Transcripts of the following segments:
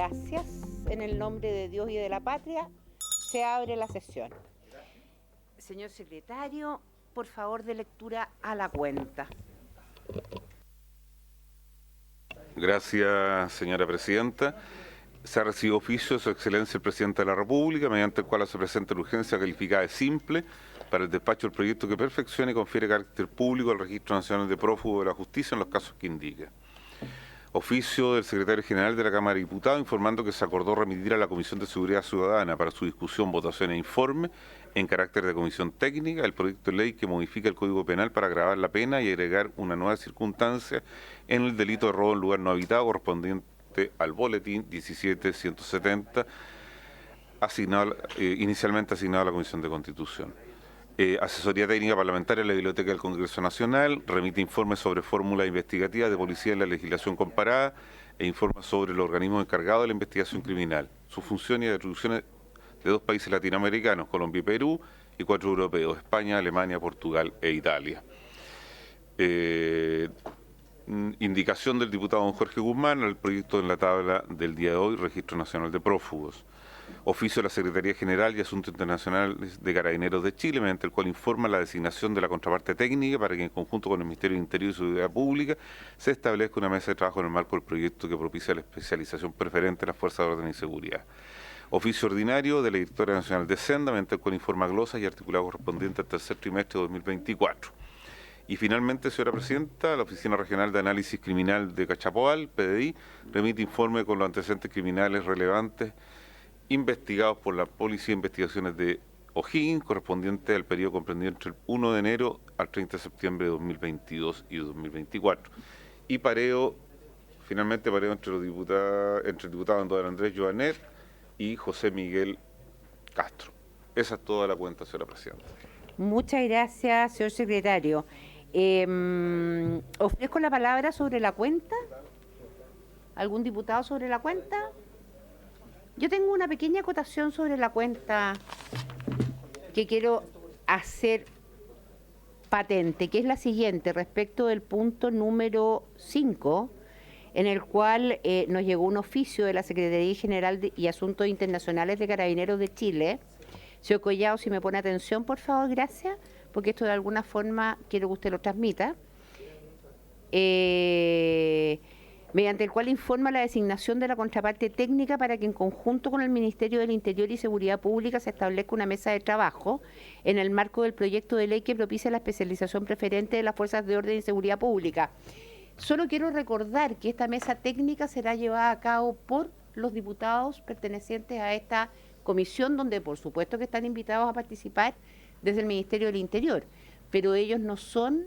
Gracias. En el nombre de Dios y de la patria, se abre la sesión. Señor secretario, por favor, de lectura a la cuenta. Gracias, señora presidenta. Se ha recibido oficio de Su Excelencia el Presidente de la República, mediante el cual se presenta la urgencia calificada de simple para el despacho del proyecto que perfeccione y confiere carácter público al Registro Nacional de Prófugos de la Justicia en los casos que indique. Oficio del Secretario General de la Cámara de Diputados informando que se acordó remitir a la Comisión de Seguridad Ciudadana para su discusión, votación e informe en carácter de comisión técnica el proyecto de ley que modifica el Código Penal para agravar la pena y agregar una nueva circunstancia en el delito de robo en lugar no habitado correspondiente al boletín 17170 inicialmente asignado a la Comisión de Constitución. Asesoría Técnica Parlamentaria de la Biblioteca del Congreso Nacional, remite informes sobre fórmulas investigativas de policía en la legislación comparada e informes sobre los organismos encargados de la investigación criminal, su función y atribuciones de 2 países latinoamericanos, Colombia y Perú, y 4 europeos, España, Alemania, Portugal e Italia. Indicación del diputado don Jorge Guzmán al proyecto en la tabla del día de hoy, Registro Nacional de Prófugos. Oficio de la Secretaría General y Asuntos Internacionales de Carabineros de Chile, mediante el cual informa la designación de la contraparte técnica para que en conjunto con el Ministerio del Interior y Seguridad Pública se establezca una mesa de trabajo en el marco del proyecto que propicia la especialización preferente de las Fuerzas de Orden y Seguridad. Oficio ordinario de la Directora Nacional de Senda, mediante el cual informa glosas y articulado correspondiente al tercer trimestre de 2024. Y finalmente, señora presidenta, la Oficina Regional de Análisis Criminal de Cachapoal, PDI, remite informe con los antecedentes criminales relevantes investigados por la Policía de Investigaciones de O'Higgins, correspondiente al periodo comprendido entre el 1 de enero al 30 de septiembre de 2022 y 2024. Y finalmente pareo entre el diputado Andrés Andrés Joanet y José Miguel Castro. Esa es toda la cuenta, señora presidenta. Muchas gracias, señor secretario. Ofrezco la palabra sobre la cuenta. ¿Algún diputado sobre la cuenta? Yo tengo una pequeña acotación sobre la cuenta que quiero hacer patente, que es la siguiente, respecto del punto número 5, en el cual nos llegó un oficio de la Secretaría General y Asuntos Internacionales de Carabineros de Chile. Señor Collado, si me pone atención, por favor, gracias, porque esto de alguna forma quiero que usted lo transmita. Mediante el cual informa la designación de la contraparte técnica para que en conjunto con el Ministerio del Interior y Seguridad Pública se establezca una mesa de trabajo en el marco del proyecto de ley que propicia la especialización preferente de las Fuerzas de Orden y Seguridad Pública. Solo quiero recordar que esta mesa técnica será llevada a cabo por los diputados pertenecientes a esta comisión, donde por supuesto que están invitados a participar desde el Ministerio del Interior, pero ellos no son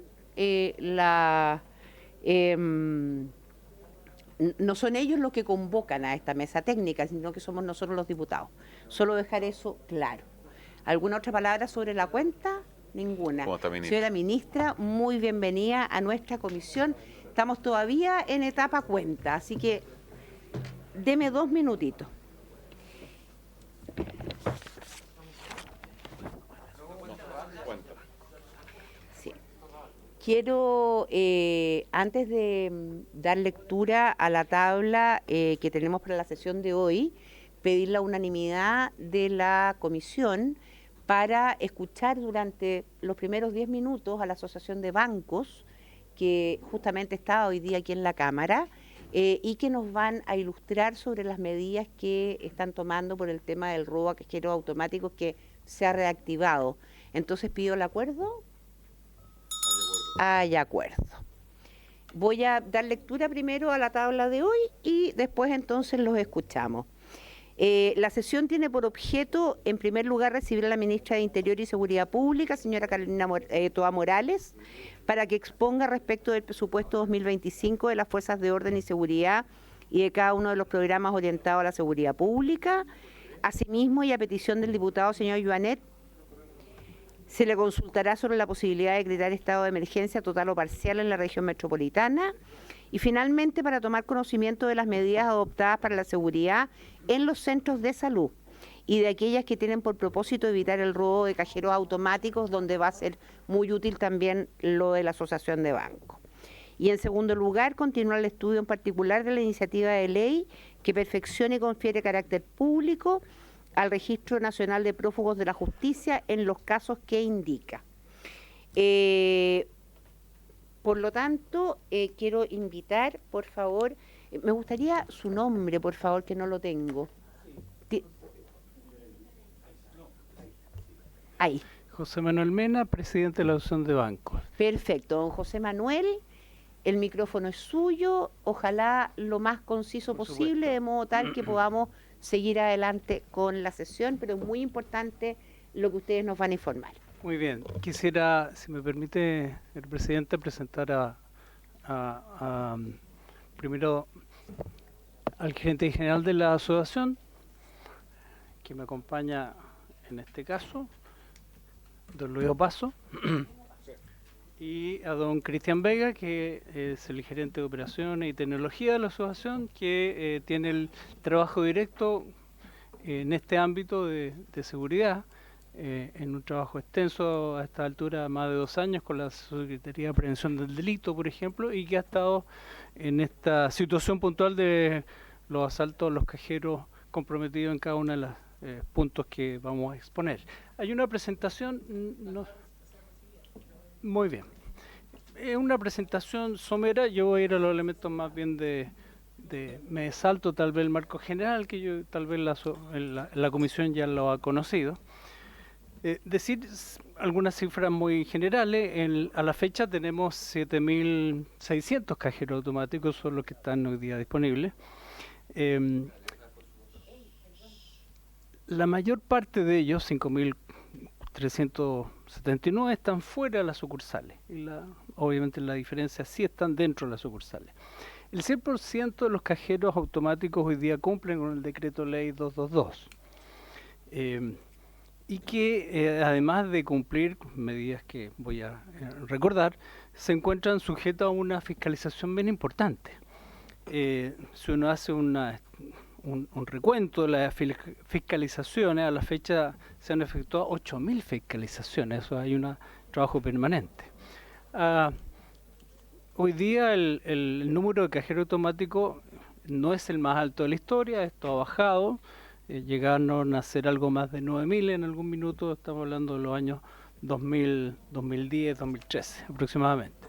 no son ellos los que convocan a esta mesa técnica, sino que somos nosotros los diputados. Solo dejar eso claro. ¿Alguna otra palabra sobre la cuenta? Ninguna. Señora ministra, muy bienvenida a nuestra comisión. Estamos todavía en etapa cuenta, así que deme 2 minutitos. Quiero, antes de dar lectura a la tabla que tenemos para la sesión de hoy, pedir la unanimidad de la comisión para escuchar durante los primeros 10 minutos a la Asociación de Bancos, que justamente está hoy día aquí en la Cámara, y que nos van a ilustrar sobre las medidas que están tomando por el tema del robo a cajeros automáticos que se ha reactivado. Entonces pido el acuerdo. Hay acuerdo. Voy a dar lectura primero a la tabla de hoy y después entonces los escuchamos. La sesión tiene por objeto, en primer lugar, recibir a la ministra de Interior y Seguridad Pública, señora Carolina Toa Morales, para que exponga respecto del presupuesto 2025 de las Fuerzas de Orden y Seguridad y de cada uno de los programas orientados a la seguridad pública. Asimismo, y a petición del diputado señor Joanet, se le consultará sobre la posibilidad de decretar estado de emergencia total o parcial en la región metropolitana. Y finalmente, para tomar conocimiento de las medidas adoptadas para la seguridad en los centros de salud y de aquellas que tienen por propósito evitar el robo de cajeros automáticos, donde va a ser muy útil también lo de la asociación de bancos. Y en segundo lugar, continuar el estudio en particular de la iniciativa de ley que perfeccione y confiere carácter público al Registro Nacional de Prófugos de la Justicia en los casos que indica. Por lo tanto, quiero invitar, por favor, me gustaría su nombre, por favor, que no lo tengo. Ahí. José Manuel Mena, presidente de la Asociación de Bancos. Perfecto, don José Manuel, el micrófono es suyo, ojalá lo más conciso posible, de modo tal que podamos seguir adelante con la sesión, pero es muy importante lo que ustedes nos van a informar. Muy bien, quisiera, si me permite el presidente, presentar primero al gerente general de la asociación, que me acompaña en este caso, don Luis Opaso, y a don Cristian Vega, que es el gerente de operaciones y tecnología de la asociación, que tiene el trabajo directo en este ámbito de seguridad, en un trabajo extenso a esta altura, más de 2 años, con la Secretaría de Prevención del Delito, por ejemplo, y que ha estado en esta situación puntual de los asaltos a los cajeros comprometidos en cada uno de los puntos que vamos a exponer. Hay una presentación... Muy bien. Es una presentación somera, yo voy a ir a los elementos más bien me salto tal vez el marco general, que yo tal vez la comisión ya lo ha conocido. Decir algunas cifras muy generales. A la fecha tenemos 7.600 cajeros automáticos, son los que están hoy día disponibles. La mayor parte de ellos, 5.379, están fuera de las sucursales. Obviamente la diferencia sí están dentro de las sucursales. El 100% de los cajeros automáticos hoy día cumplen con el decreto ley 222. Y que además de cumplir medidas que voy a recordar, se encuentran sujetos a una fiscalización bien importante. Si uno hace un recuento de las fiscalizaciones, a la fecha se han efectuado 8.000 fiscalizaciones, eso hay un trabajo permanente. Hoy día el número de cajeros automáticos no es el más alto de la historia, esto ha bajado. Llegaron a ser algo más de 9.000 en algún minuto, estamos hablando de los años 2000, 2010, 2013 aproximadamente.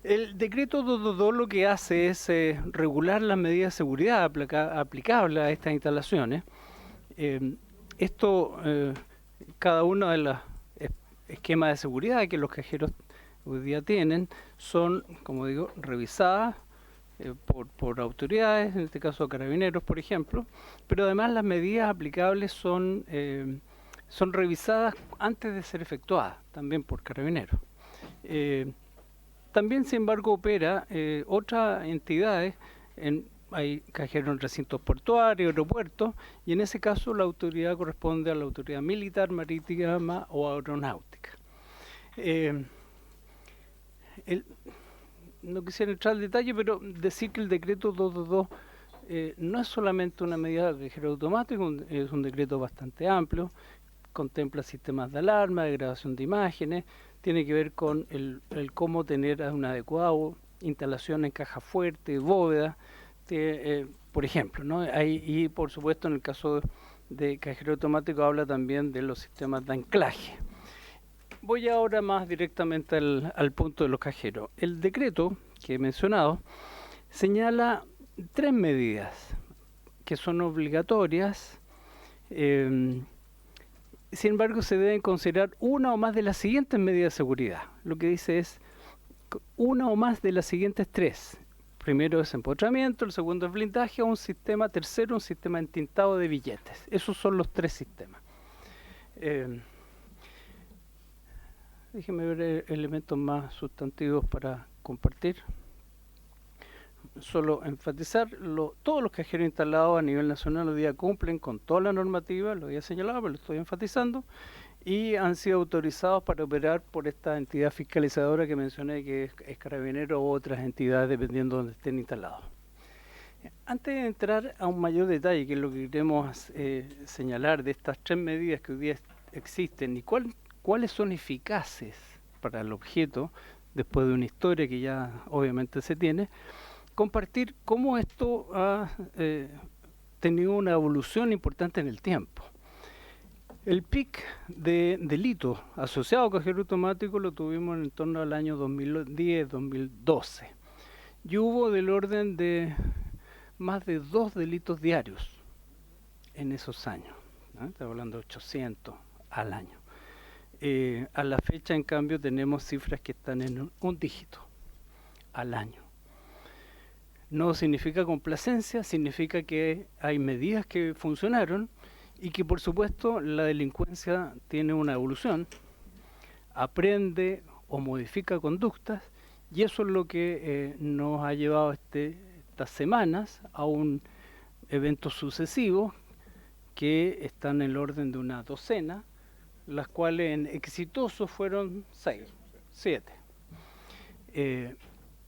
El decreto 222 lo que hace es regular las medidas de seguridad aplicables a estas instalaciones. Cada uno de los esquemas de seguridad que los cajeros hoy día tienen son, como digo, revisadas por autoridades, en este caso carabineros, por ejemplo, pero además las medidas aplicables son revisadas antes de ser efectuadas, también por carabineros. También, sin embargo, opera otras entidades, hay cajeros en recintos portuarios, aeropuertos, y en ese caso la autoridad corresponde a la autoridad militar, marítima o aeronáutica. No quisiera entrar al detalle, pero decir que el decreto 222 no es solamente una medida de cajero automático, es un decreto bastante amplio, contempla sistemas de alarma, de grabación de imágenes, tiene que ver con el cómo tener un adecuado instalación en caja fuerte, bóveda, por ejemplo, ¿no? Y por supuesto en el caso de cajero automático habla también de los sistemas de anclaje. Voy ahora más directamente al punto de los cajeros. El decreto que he mencionado señala 3 medidas que son obligatorias. Sin embargo, se deben considerar una o más de las siguientes medidas de seguridad. Lo que dice es una o más de las siguientes 3. Primero es empotramiento, el segundo es blindaje, tercero un sistema entintado de billetes. Esos son los 3 sistemas. Déjenme ver elementos más sustantivos para compartir. Solo enfatizar, todos los cajeros instalados a nivel nacional hoy día cumplen con toda la normativa, lo había señalado, pero lo estoy enfatizando, y han sido autorizados para operar por esta entidad fiscalizadora que mencioné, que es Carabinero u otras entidades, dependiendo de donde estén instalados. Antes de entrar a un mayor detalle, que es lo que queremos señalar de estas 3 medidas que hoy día existen y cuáles son eficaces para el objeto, después de una historia que ya obviamente se tiene, compartir cómo esto ha tenido una evolución importante en el tiempo. El pic de delitos asociados con cajero automático lo tuvimos en torno al año 2010-2012 y hubo del orden de más de 2 delitos diarios en esos años, ¿no? Estamos hablando de 800 al año. A la fecha, en cambio, tenemos cifras que están en un dígito al año. No significa complacencia, significa que hay medidas que funcionaron y que, por supuesto, la delincuencia tiene una evolución, aprende o modifica conductas, y eso es lo que nos ha llevado estas semanas a un evento sucesivo que están en el orden de una docena, las cuales en exitosos fueron 6, 7.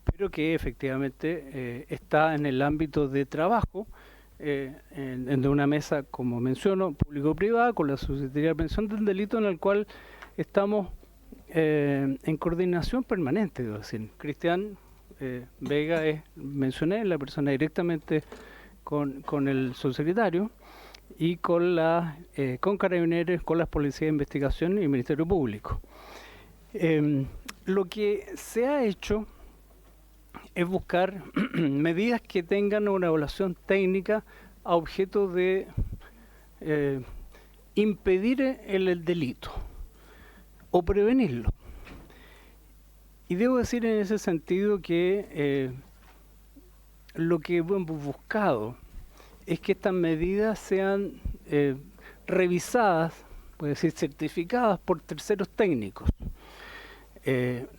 Pero que efectivamente está en el ámbito de trabajo de una mesa, como menciono, público-privada, con la Subsecretaría de Prevención del Delito, en el cual estamos en coordinación permanente, debo decir. Cristian Vega mencioné, la persona directamente con el subsecretario y con Carabineros, con las policías de investigación y el Ministerio Público. Lo que se ha hecho es buscar medidas que tengan una evaluación técnica a objeto de impedir el delito o prevenirlo. Y debo decir en ese sentido que lo que hemos buscado es que estas medidas sean revisadas, puede decir certificadas por terceros técnicos.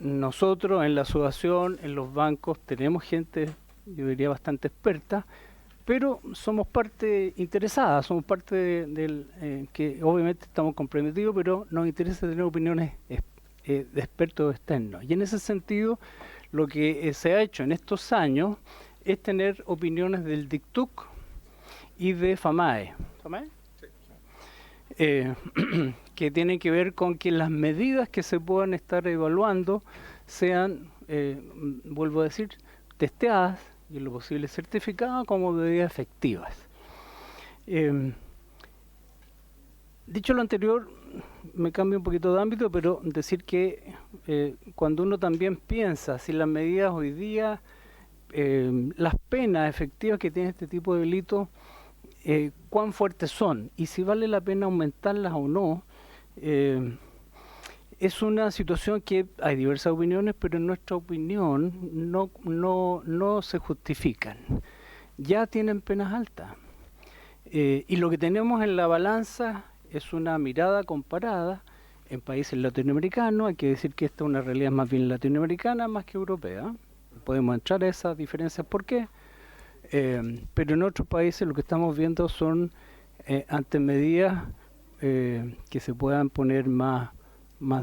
Nosotros en la asociación, en los bancos, tenemos gente, yo diría bastante experta, pero somos parte interesada, somos parte del que obviamente estamos comprometidos, pero nos interesa tener opiniones de expertos externos. Y en ese sentido, lo que se ha hecho en estos años es tener opiniones del DICTUC y de FAMAE. ¿FAMAE? Sí. Que tienen que ver con que las medidas que se puedan estar evaluando sean, vuelvo a decir, testeadas y en lo posible certificadas como medidas efectivas. Dicho lo anterior, me cambio un poquito de ámbito, pero decir que cuando uno también piensa si las medidas hoy día, las penas efectivas que tiene este tipo de delitos, cuán fuertes son y si vale la pena aumentarlas o no, es una situación que hay diversas opiniones, pero en nuestra opinión no se justifican. Ya tienen penas altas. Y lo que tenemos en la balanza es una mirada comparada en países latinoamericanos. Hay que decir que esta es una realidad más bien latinoamericana más que europea. Podemos entrar a esas diferencias, ¿por qué? Pero en otros países lo que estamos viendo son ante medidas que se puedan poner más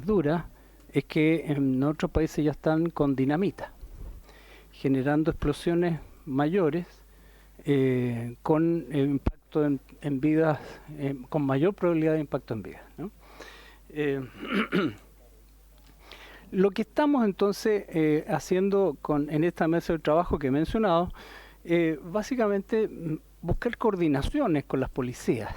duras, es que en otros países ya están con dinamita, generando explosiones mayores, con impacto en vidas, con mayor probabilidad de impacto en vidas, ¿no? Lo que estamos entonces haciendo en esta mesa de trabajo que he mencionado, básicamente buscar coordinaciones con las policías,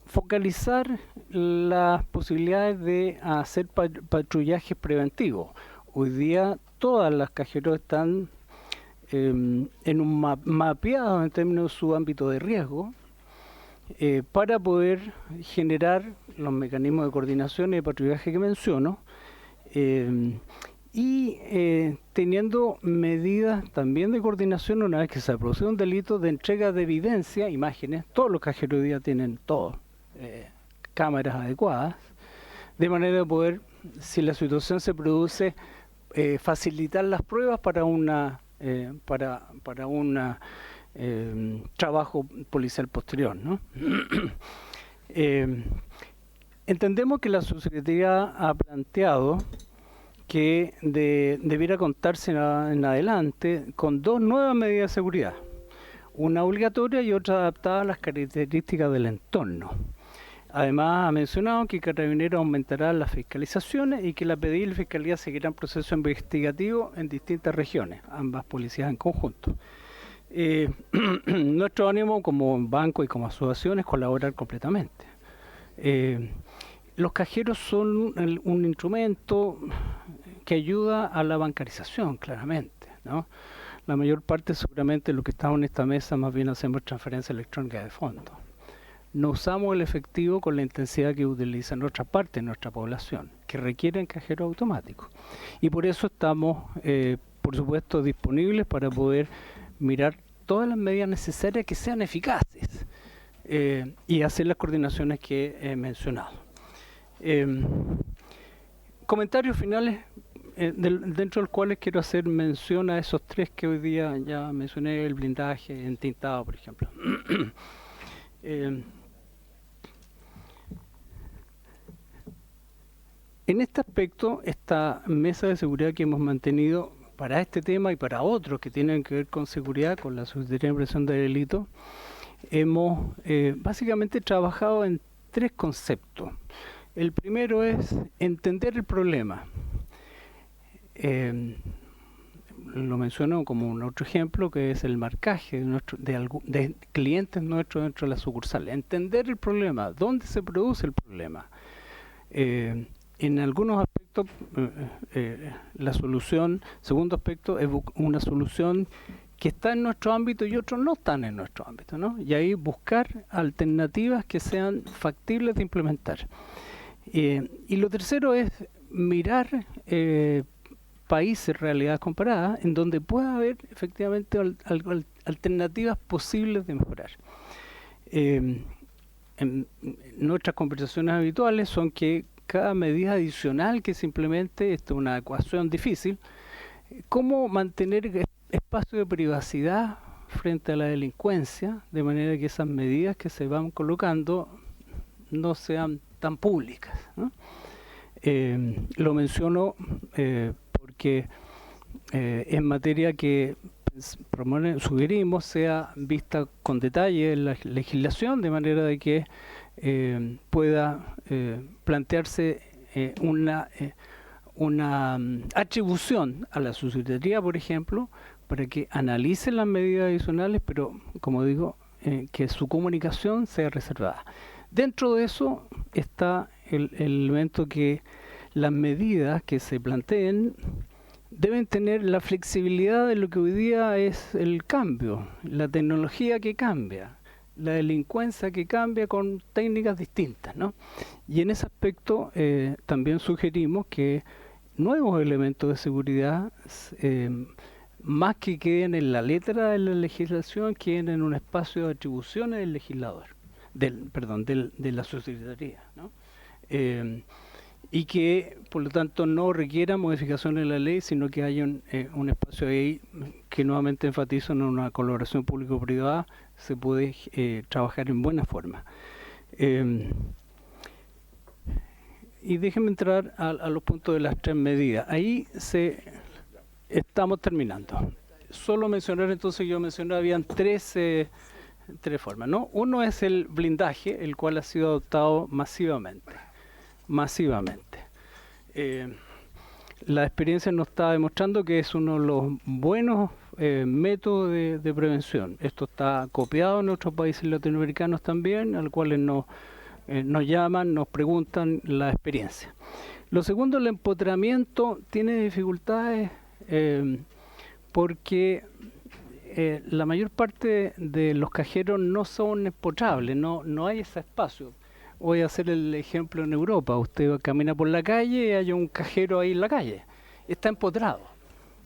focalizar las posibilidades de hacer patrullajes preventivos. Hoy día todas las cajeros están en un mapeado en términos de su ámbito de riesgo, para poder generar los mecanismos de coordinación y de patrullaje que menciono, y teniendo medidas también de coordinación una vez que se ha producido un delito, de entrega de evidencia, imágenes. Todos los cajeros hoy día tienen cámaras adecuadas, de manera de poder, si la situación se produce, facilitar las pruebas para un trabajo policial posterior, ¿no? Entendemos que la Subsecretaría ha planteado que debiera contarse en adelante con 2 nuevas medidas de seguridad, una obligatoria y otra adaptada a las características del entorno. Además, ha mencionado que Carabineros aumentará las fiscalizaciones y que la PDI y la Fiscalía seguirán proceso investigativo en distintas regiones, ambas policías en conjunto. Nuestro ánimo como banco y como asociación es colaborar completamente. Los cajeros son un instrumento que ayuda a la bancarización, claramente, ¿no? La mayor parte, seguramente, de lo que estamos en esta mesa, más bien hacemos transferencia electrónica de fondos. No usamos el efectivo con la intensidad que utiliza nuestra parte de nuestra población, que requieren cajeros automáticos. Y por eso estamos, por supuesto, disponibles para poder mirar todas las medidas necesarias que sean eficaces y hacer las coordinaciones que he mencionado. Comentarios finales, dentro de los cuales quiero hacer mención a esos tres que hoy día ya mencioné, el blindaje entintado, por ejemplo. En este aspecto, esta mesa de seguridad que hemos mantenido para este tema y para otros que tienen que ver con seguridad, con la Subsecretaría de Prevención de Delitos, hemos básicamente trabajado en tres conceptos. El primero es entender el problema. Lo menciono como un otro ejemplo, que es el marcaje de clientes nuestros dentro de la sucursal. Entender el problema, dónde se produce el problema. En algunos aspectos, la solución, segundo aspecto, es una solución que está en nuestro ámbito y otros no están en nuestro ámbito, ¿no? Y ahí buscar alternativas que sean factibles de implementar. Y lo tercero es mirar países, realidades comparadas, en donde pueda haber efectivamente alternativas posibles de mejorar. En nuestras conversaciones habituales son que cada medida adicional que se implemente, esto es una ecuación difícil, cómo mantener espacio de privacidad frente a la delincuencia, de manera que esas medidas que se van colocando no sean tan públicas, ¿no? Lo menciono porque es materia que sugerimos sea vista con detalle en la legislación, de manera de que pueda plantearse una atribución a la Subsecretaría, por ejemplo, para que analice las medidas adicionales, pero, como digo, que su comunicación sea reservada. Dentro de eso está el elemento que las medidas que se planteen deben tener la flexibilidad de lo que hoy día es el cambio, la tecnología que cambia, la delincuencia que cambia con técnicas distintas, ¿no? Y en ese aspecto también sugerimos que nuevos elementos de seguridad, más que queden en la letra de la legislación, queden en un espacio de atribuciones del legislador, de la Subsecretaría, ¿no? Y que, por lo tanto, no requiera modificaciones en la ley, sino que haya un espacio ahí que nuevamente enfatizo en una colaboración público-privada, se puede trabajar en buena forma. Y déjenme entrar a los puntos de las tres medidas. Ahí estamos terminando. Solo mencionar, entonces yo mencioné, habían tres formas, ¿no? Uno es el blindaje, el cual ha sido adoptado masivamente. La experiencia nos está demostrando que es uno de los buenos métodos de prevención. Esto está copiado en otros países latinoamericanos también, a los cuales nos llaman, nos preguntan la experiencia. Lo segundo, el empotramiento tiene dificultades porque la mayor parte de los cajeros no son empotrables, no hay ese espacio. Voy a hacer el ejemplo en Europa. Usted camina por la calle y hay un cajero ahí en la calle. Está empotrado.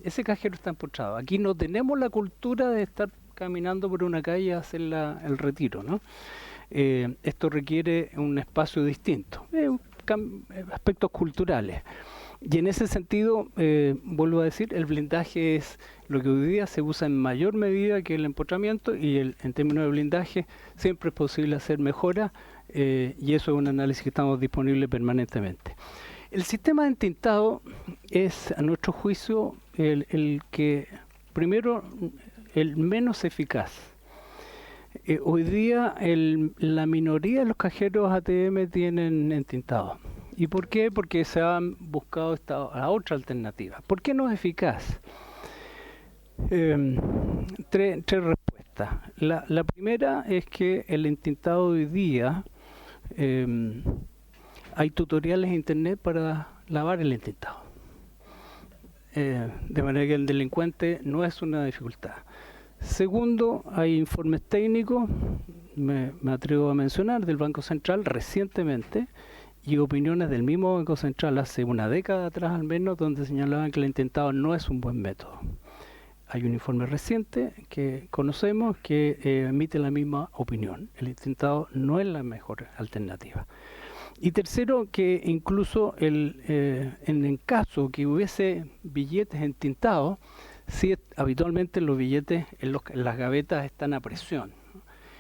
Ese cajero está empotrado. Aquí no tenemos la cultura de estar caminando por una calle a hacer el retiro, ¿no? Esto requiere un espacio distinto. Aspectos culturales. Y en ese sentido, vuelvo a decir, el blindaje es lo que hoy día se usa en mayor medida que el empotramiento, y en términos de blindaje siempre es posible hacer mejoras, y eso es un análisis que estamos disponibles permanentemente. El sistema de entintado es, a nuestro juicio, el que, primero, el menos eficaz. Hoy día la minoría de los cajeros ATM tienen entintado. ¿Y por qué? Porque se han buscado a otra alternativa. ¿Por qué no es eficaz? Tres respuestas. La primera es que el entintado hoy día, hay tutoriales en internet para lavar el entintado. De manera que el delincuente no es una dificultad. Segundo, hay informes técnicos, me atrevo a mencionar, del Banco Central recientemente, y opiniones del mismo Banco Central hace una década atrás al menos, donde señalaban que el entintado no es un buen método. Hay un informe reciente que conocemos que emite la misma opinión. El entintado no es la mejor alternativa. Y tercero, que incluso en el caso que hubiese billetes entintados, sí, habitualmente los billetes en las gavetas están a presión.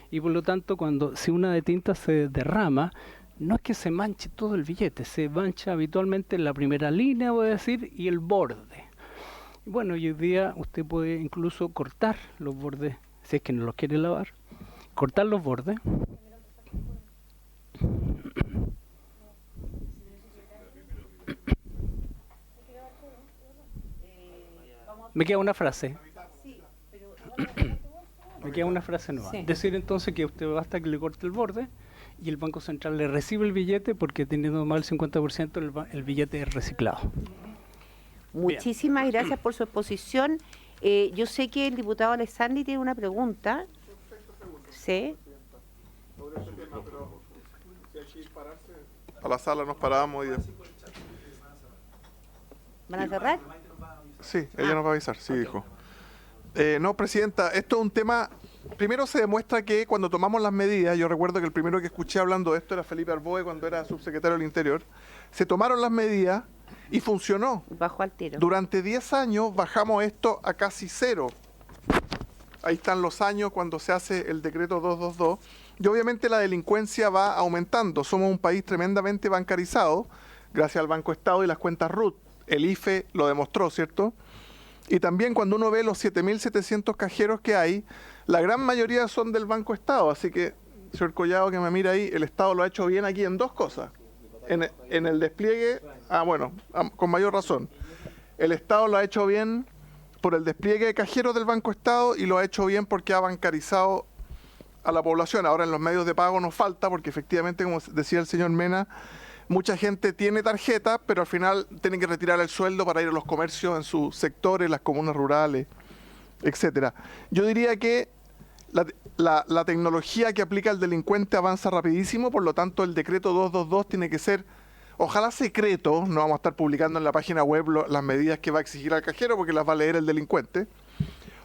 Y por lo tanto, si una de tinta se derrama, no es que se manche todo el billete, se mancha habitualmente la primera línea, voy a decir, y el borde. Bueno, hoy día usted puede incluso cortar los bordes, si es que no los quiere lavar, cortar los bordes. Me queda una frase. Me queda una frase nueva. Sí. Decir entonces que usted basta que le corte el borde y el Banco Central le recibe el billete porque teniendo más del 50% el billete es reciclado. Muchísimas Bien. Gracias por su exposición. Yo sé que el diputado Alessandri tiene una pregunta. Sí. Sobre este tema, pero si hay que pararse, a la sala nos paramos y... ¿Van a cerrar? Sí, ella nos va a avisar, sí, dijo. No, Presidenta, esto es un tema... Primero se demuestra que cuando tomamos las medidas, yo recuerdo que el primero que escuché hablando de esto era Felipe Arboe cuando era subsecretario del Interior, se tomaron las medidas y funcionó. Bajó al tiro. Durante 10 años bajamos esto a casi cero. Ahí están los años cuando se hace el decreto 222. Y obviamente la delincuencia va aumentando. Somos un país tremendamente bancarizado, gracias al Banco Estado y las cuentas RUT. El IFE lo demostró, ¿cierto? Y también cuando uno ve los 7.700 cajeros que hay, la gran mayoría son del Banco Estado. Así que, señor Collado, que me mira ahí, el Estado lo ha hecho bien aquí en dos cosas. En el despliegue, con mayor razón. El Estado lo ha hecho bien por el despliegue de cajeros del Banco Estado y lo ha hecho bien porque ha bancarizado a la población. Ahora en los medios de pago nos falta porque efectivamente, como decía el señor Mena, mucha gente tiene tarjeta, pero al final tienen que retirar el sueldo para ir a los comercios en sus sectores, las comunas rurales, etcétera. Yo diría que la tecnología que aplica el delincuente avanza rapidísimo, por lo tanto el decreto 222 tiene que ser, ojalá secreto, no vamos a estar publicando en la página web las medidas que va a exigir al cajero porque las va a leer el delincuente.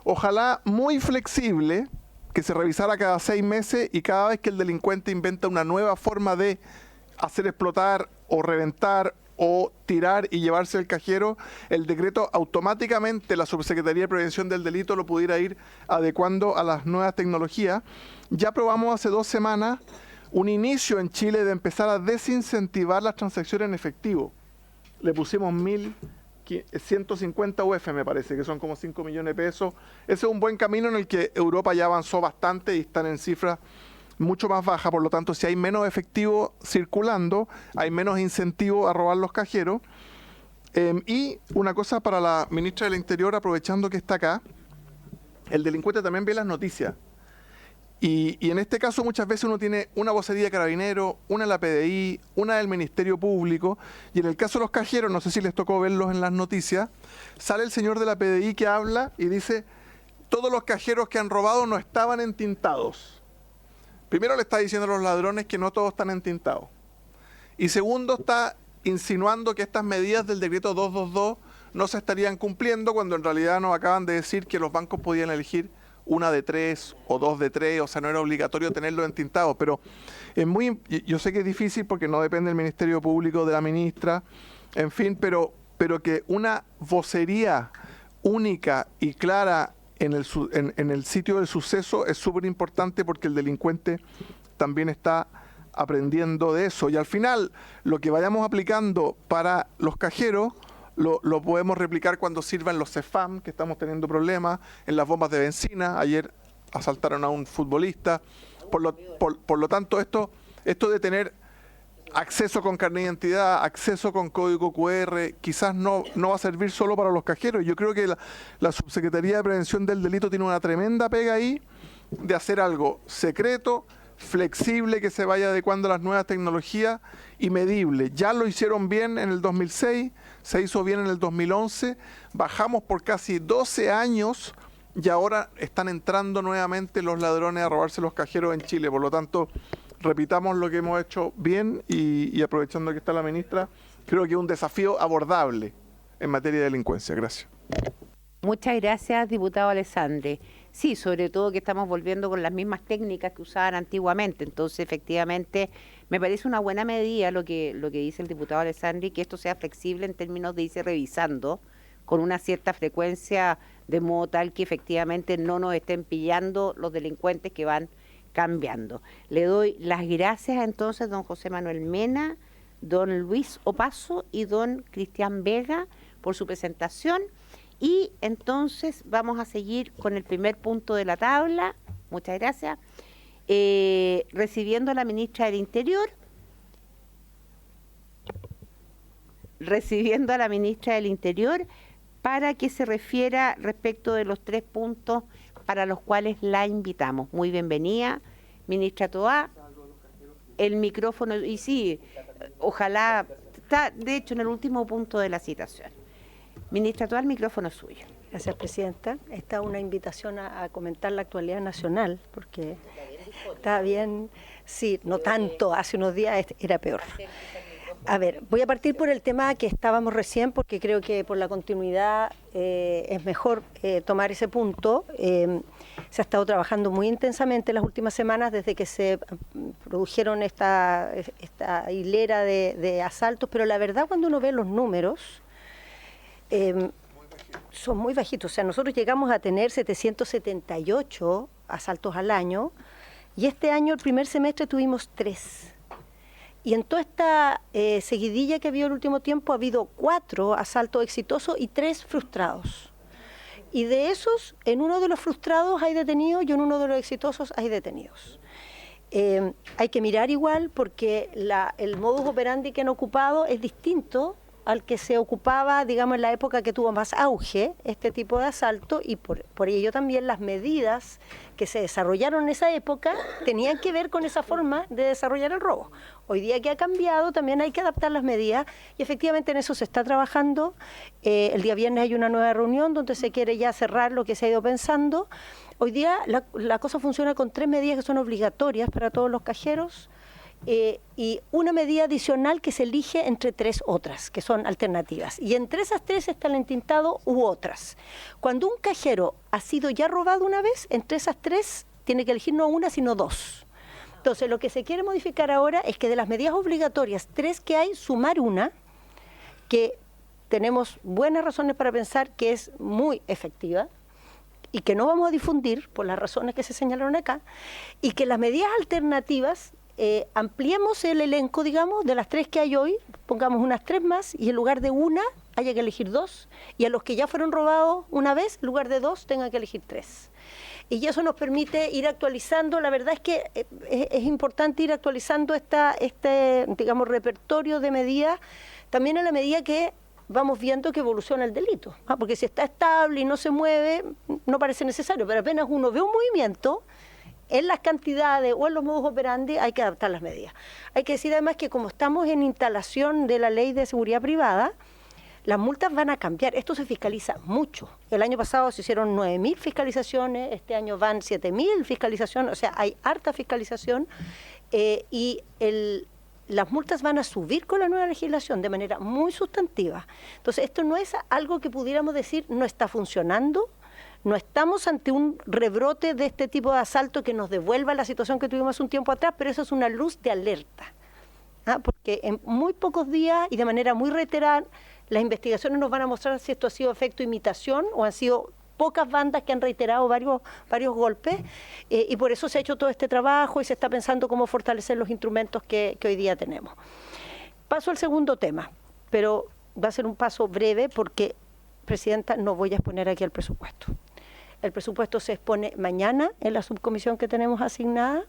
Ojalá muy flexible, que se revisara cada 6 meses y cada vez que el delincuente inventa una nueva forma de hacer explotar o reventar o tirar y llevarse el cajero, el decreto automáticamente la Subsecretaría de Prevención del Delito lo pudiera ir adecuando a las nuevas tecnologías. Ya probamos hace 2 semanas un inicio en Chile de empezar a desincentivar las transacciones en efectivo. Le pusimos 1.150 UF, me parece, que son como 5 millones de pesos. Ese es un buen camino en el que Europa ya avanzó bastante y están en cifras mucho más baja, por lo tanto, si hay menos efectivo circulando, hay menos incentivo a robar los cajeros. Y una cosa para la ministra del Interior, aprovechando que está acá, el delincuente también ve las noticias. Y en este caso muchas veces uno tiene una vocería de Carabineros, una de la PDI, una del Ministerio Público, y en el caso de los cajeros, no sé si les tocó verlos en las noticias, sale el señor de la PDI que habla y dice, todos los cajeros que han robado no estaban entintados. Primero le está diciendo a los ladrones que no todos están entintados. Y segundo, está insinuando que estas medidas del decreto 222 no se estarían cumpliendo cuando en realidad nos acaban de decir que los bancos podían elegir una de 3 o 2 de 3, o sea, no era obligatorio tenerlo entintado. Pero yo sé que es difícil porque no depende del Ministerio Público, de la ministra, en fin, pero que una vocería única y clara en el sitio del suceso es súper importante porque el delincuente también está aprendiendo de eso. Y al final, lo que vayamos aplicando para los cajeros, lo podemos replicar cuando sirvan los CEFAM, que estamos teniendo problemas, en las bombas de benzina. Ayer asaltaron a un futbolista. Por lo tanto, esto de tener acceso con carnet de identidad, acceso con código QR, quizás no va a servir solo para los cajeros. Yo creo que la Subsecretaría de Prevención del Delito tiene una tremenda pega ahí de hacer algo secreto, flexible, que se vaya adecuando a las nuevas tecnologías y medible. Ya lo hicieron bien en el 2006, se hizo bien en el 2011, bajamos por casi 12 años y ahora están entrando nuevamente los ladrones a robarse los cajeros en Chile. Por lo tanto, repitamos lo que hemos hecho bien y aprovechando que está la ministra, creo que es un desafío abordable en materia de delincuencia. Gracias. Muchas gracias, diputado Alessandri. Sí, sobre todo que estamos volviendo con las mismas técnicas que usaban antiguamente. Entonces, efectivamente, me parece una buena medida lo que dice el diputado Alessandri, que esto sea flexible en términos de irse revisando con una cierta frecuencia, de modo tal que efectivamente no nos estén pillando los delincuentes que van cambiando. Le doy las gracias entonces a don José Manuel Mena, don Luis Opaso y don Cristian Vega por su presentación. Y entonces vamos a seguir con el primer punto de la tabla. Muchas gracias. Recibiendo a la ministra del Interior. Recibiendo a la ministra del Interior para que se refiera respecto de los 3 puntos para los cuales la invitamos. Muy bienvenida, ministra Toá. El micrófono, y sí, ojalá, está de hecho en el último punto de la citación. Ministra Toá, el micrófono es suyo. Gracias, presidenta. Esta es una invitación a comentar la actualidad nacional, porque está bien, sí, no tanto, hace unos días era peor. A ver, voy a partir por el tema que estábamos recién, porque creo que por la continuidad es mejor tomar ese punto. Se ha estado trabajando muy intensamente las últimas semanas desde que se produjeron esta hilera de asaltos, pero la verdad cuando uno ve los números, son muy bajitos. O sea, nosotros llegamos a tener 778 asaltos al año y este año, el primer semestre, tuvimos 3. Y en toda esta seguidilla que ha habido el último tiempo, ha habido 4 asaltos exitosos y 3 frustrados. Y de esos, en uno de los frustrados hay detenidos y en uno de los exitosos hay detenidos. Hay que mirar igual porque el modus operandi que han ocupado es distinto al que se ocupaba, digamos, en la época que tuvo más auge este tipo de asalto, y por ello también las medidas que se desarrollaron en esa época tenían que ver con esa forma de desarrollar el robo. Hoy día que ha cambiado, también hay que adaptar las medidas y efectivamente en eso se está trabajando. El día viernes hay una nueva reunión donde se quiere ya cerrar lo que se ha ido pensando. Hoy día la cosa funciona con 3 medidas que son obligatorias para todos los cajeros, y una medida adicional que se elige entre 3 otras, que son alternativas. Y entre esas 3 está el entintado u otras. Cuando un cajero ha sido ya robado una vez, entre esas 3 tiene que elegir no una, sino 2. Entonces, lo que se quiere modificar ahora es que de las medidas obligatorias, 3 que hay, sumar una, que tenemos buenas razones para pensar que es muy efectiva, y que no vamos a difundir por las razones que se señalaron acá, y que las medidas alternativas ampliemos el elenco, digamos, de las 3 que hay hoy, pongamos unas 3 más y en lugar de una haya que elegir 2, y a los que ya fueron robados una vez, en lugar de 2 tengan que elegir 3. Y eso nos permite ir actualizando. La verdad es que es importante ir actualizando este digamos, repertorio de medidas, también a la medida que vamos viendo que evoluciona el delito, porque si está estable y no se mueve, no parece necesario, pero apenas uno ve un movimiento en las cantidades o en los modus operandi, hay que adaptar las medidas. Hay que decir además que como estamos en instalación de la ley de seguridad privada, las multas van a cambiar. Esto se fiscaliza mucho. El año pasado se hicieron 9.000 fiscalizaciones, este año van 7.000 fiscalizaciones, o sea, hay harta fiscalización, y las multas van a subir con la nueva legislación de manera muy sustantiva. Entonces, esto no es algo que pudiéramos decir no está funcionando. No estamos ante un rebrote de este tipo de asalto que nos devuelva la situación que tuvimos hace un tiempo atrás, pero eso es una luz de alerta. Porque en muy pocos días y de manera muy reiterada, las investigaciones nos van a mostrar si esto ha sido efecto imitación o han sido pocas bandas que han reiterado varios golpes, y por eso se ha hecho todo este trabajo y se está pensando cómo fortalecer los instrumentos que hoy día tenemos. Paso al segundo tema, pero va a ser un paso breve porque, presidenta, no voy a exponer aquí el presupuesto. el presupuesto se expone mañana en la subcomisión que tenemos asignada.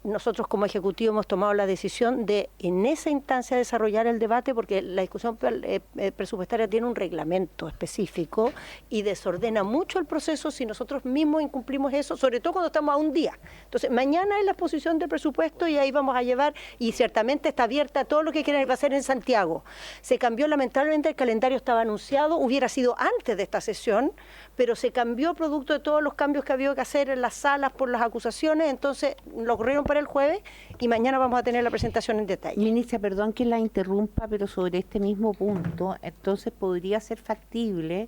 Nosotros como Ejecutivo hemos tomado la decisión de en esa instancia desarrollar el debate, porque la discusión presupuestaria tiene un reglamento específico y desordena mucho el proceso si nosotros mismos incumplimos eso, sobre todo cuando estamos a un día. Entonces mañana es la exposición del presupuesto y ahí vamos a llevar, y ciertamente está abierta a todo lo que quieran hacer en Santiago. Se cambió lamentablemente, el calendario estaba anunciado, hubiera sido antes de esta sesión, pero se cambió producto de todos los cambios que había que hacer en las salas por las acusaciones, entonces lo corrieron para el jueves y mañana vamos a tener la presentación en detalle. Ministra, perdón que la interrumpa, pero sobre este mismo punto, entonces podría ser factible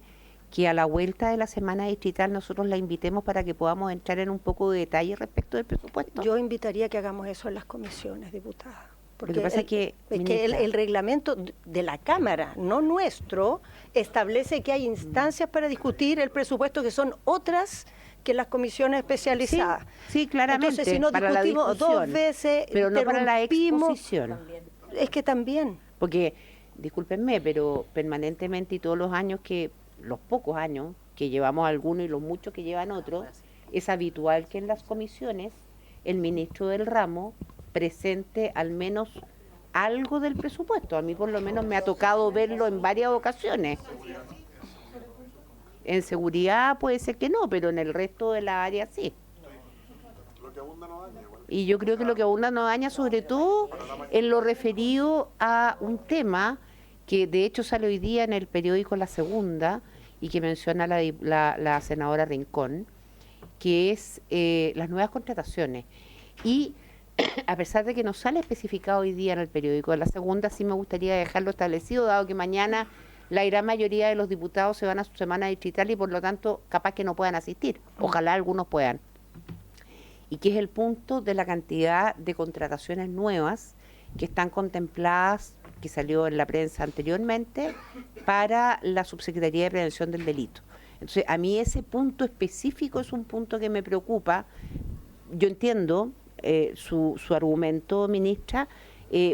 que a la vuelta de la semana distrital nosotros la invitemos para que podamos entrar en un poco de detalle respecto del presupuesto. Yo invitaría a que hagamos eso en las comisiones, diputada. Porque Lo que pasa es que el reglamento de la Cámara, no nuestro, establece que hay instancias para discutir el presupuesto que son otras que las comisiones especializadas. Sí, claramente. Entonces, si no para discutimos dos veces, pero no para la interrumpimos, exposición. es que también. Porque, discúlpenme, pero permanentemente y todos los años los pocos años que llevamos algunos y los muchos que llevan otros, es habitual que en las comisiones el ministro del ramo presente al menos algo del presupuesto. A mí por lo menos me ha tocado verlo en varias ocasiones. En seguridad puede ser que no, pero en el resto de la área sí. Y yo creo que lo que abunda no daña, sobre todo en lo referido a un tema que de hecho sale hoy día en el periódico La Segunda y que menciona la senadora Rincón, que es las nuevas contrataciones. Y a pesar de que no sale especificado hoy día en el periódico de La Segunda, sí me gustaría dejarlo establecido, dado que mañana la gran mayoría de los diputados se van a su semana distrital y por lo tanto capaz que no puedan asistir. Ojalá algunos puedan. Y que es el punto de la cantidad de contrataciones nuevas que están contempladas, que salió en la prensa anteriormente, para la Subsecretaría de Prevención del Delito. Entonces, a mí ese punto específico es un punto que me preocupa. Yo entiendo su argumento, ministra,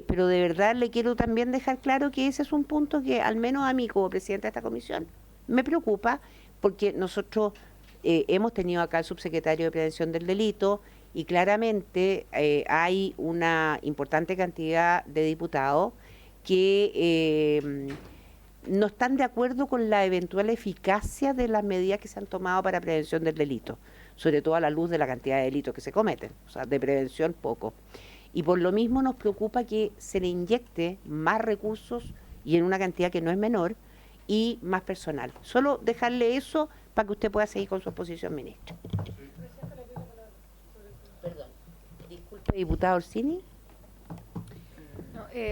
pero de verdad le quiero también dejar claro que ese es un punto que al menos a mí como presidenta de esta comisión me preocupa, porque nosotros hemos tenido acá el subsecretario de Prevención del Delito y claramente hay una importante cantidad de diputados que no están de acuerdo con la eventual eficacia de las medidas que se han tomado para prevención del delito, sobre todo a la luz de la cantidad de delitos que se cometen, o sea, de prevención poco. Y por lo mismo nos preocupa que se le inyecte más recursos y en una cantidad que no es menor y más personal. Solo dejarle eso para que usted pueda seguir con su exposición, ministra. Perdón, disculpe, diputado Orsini.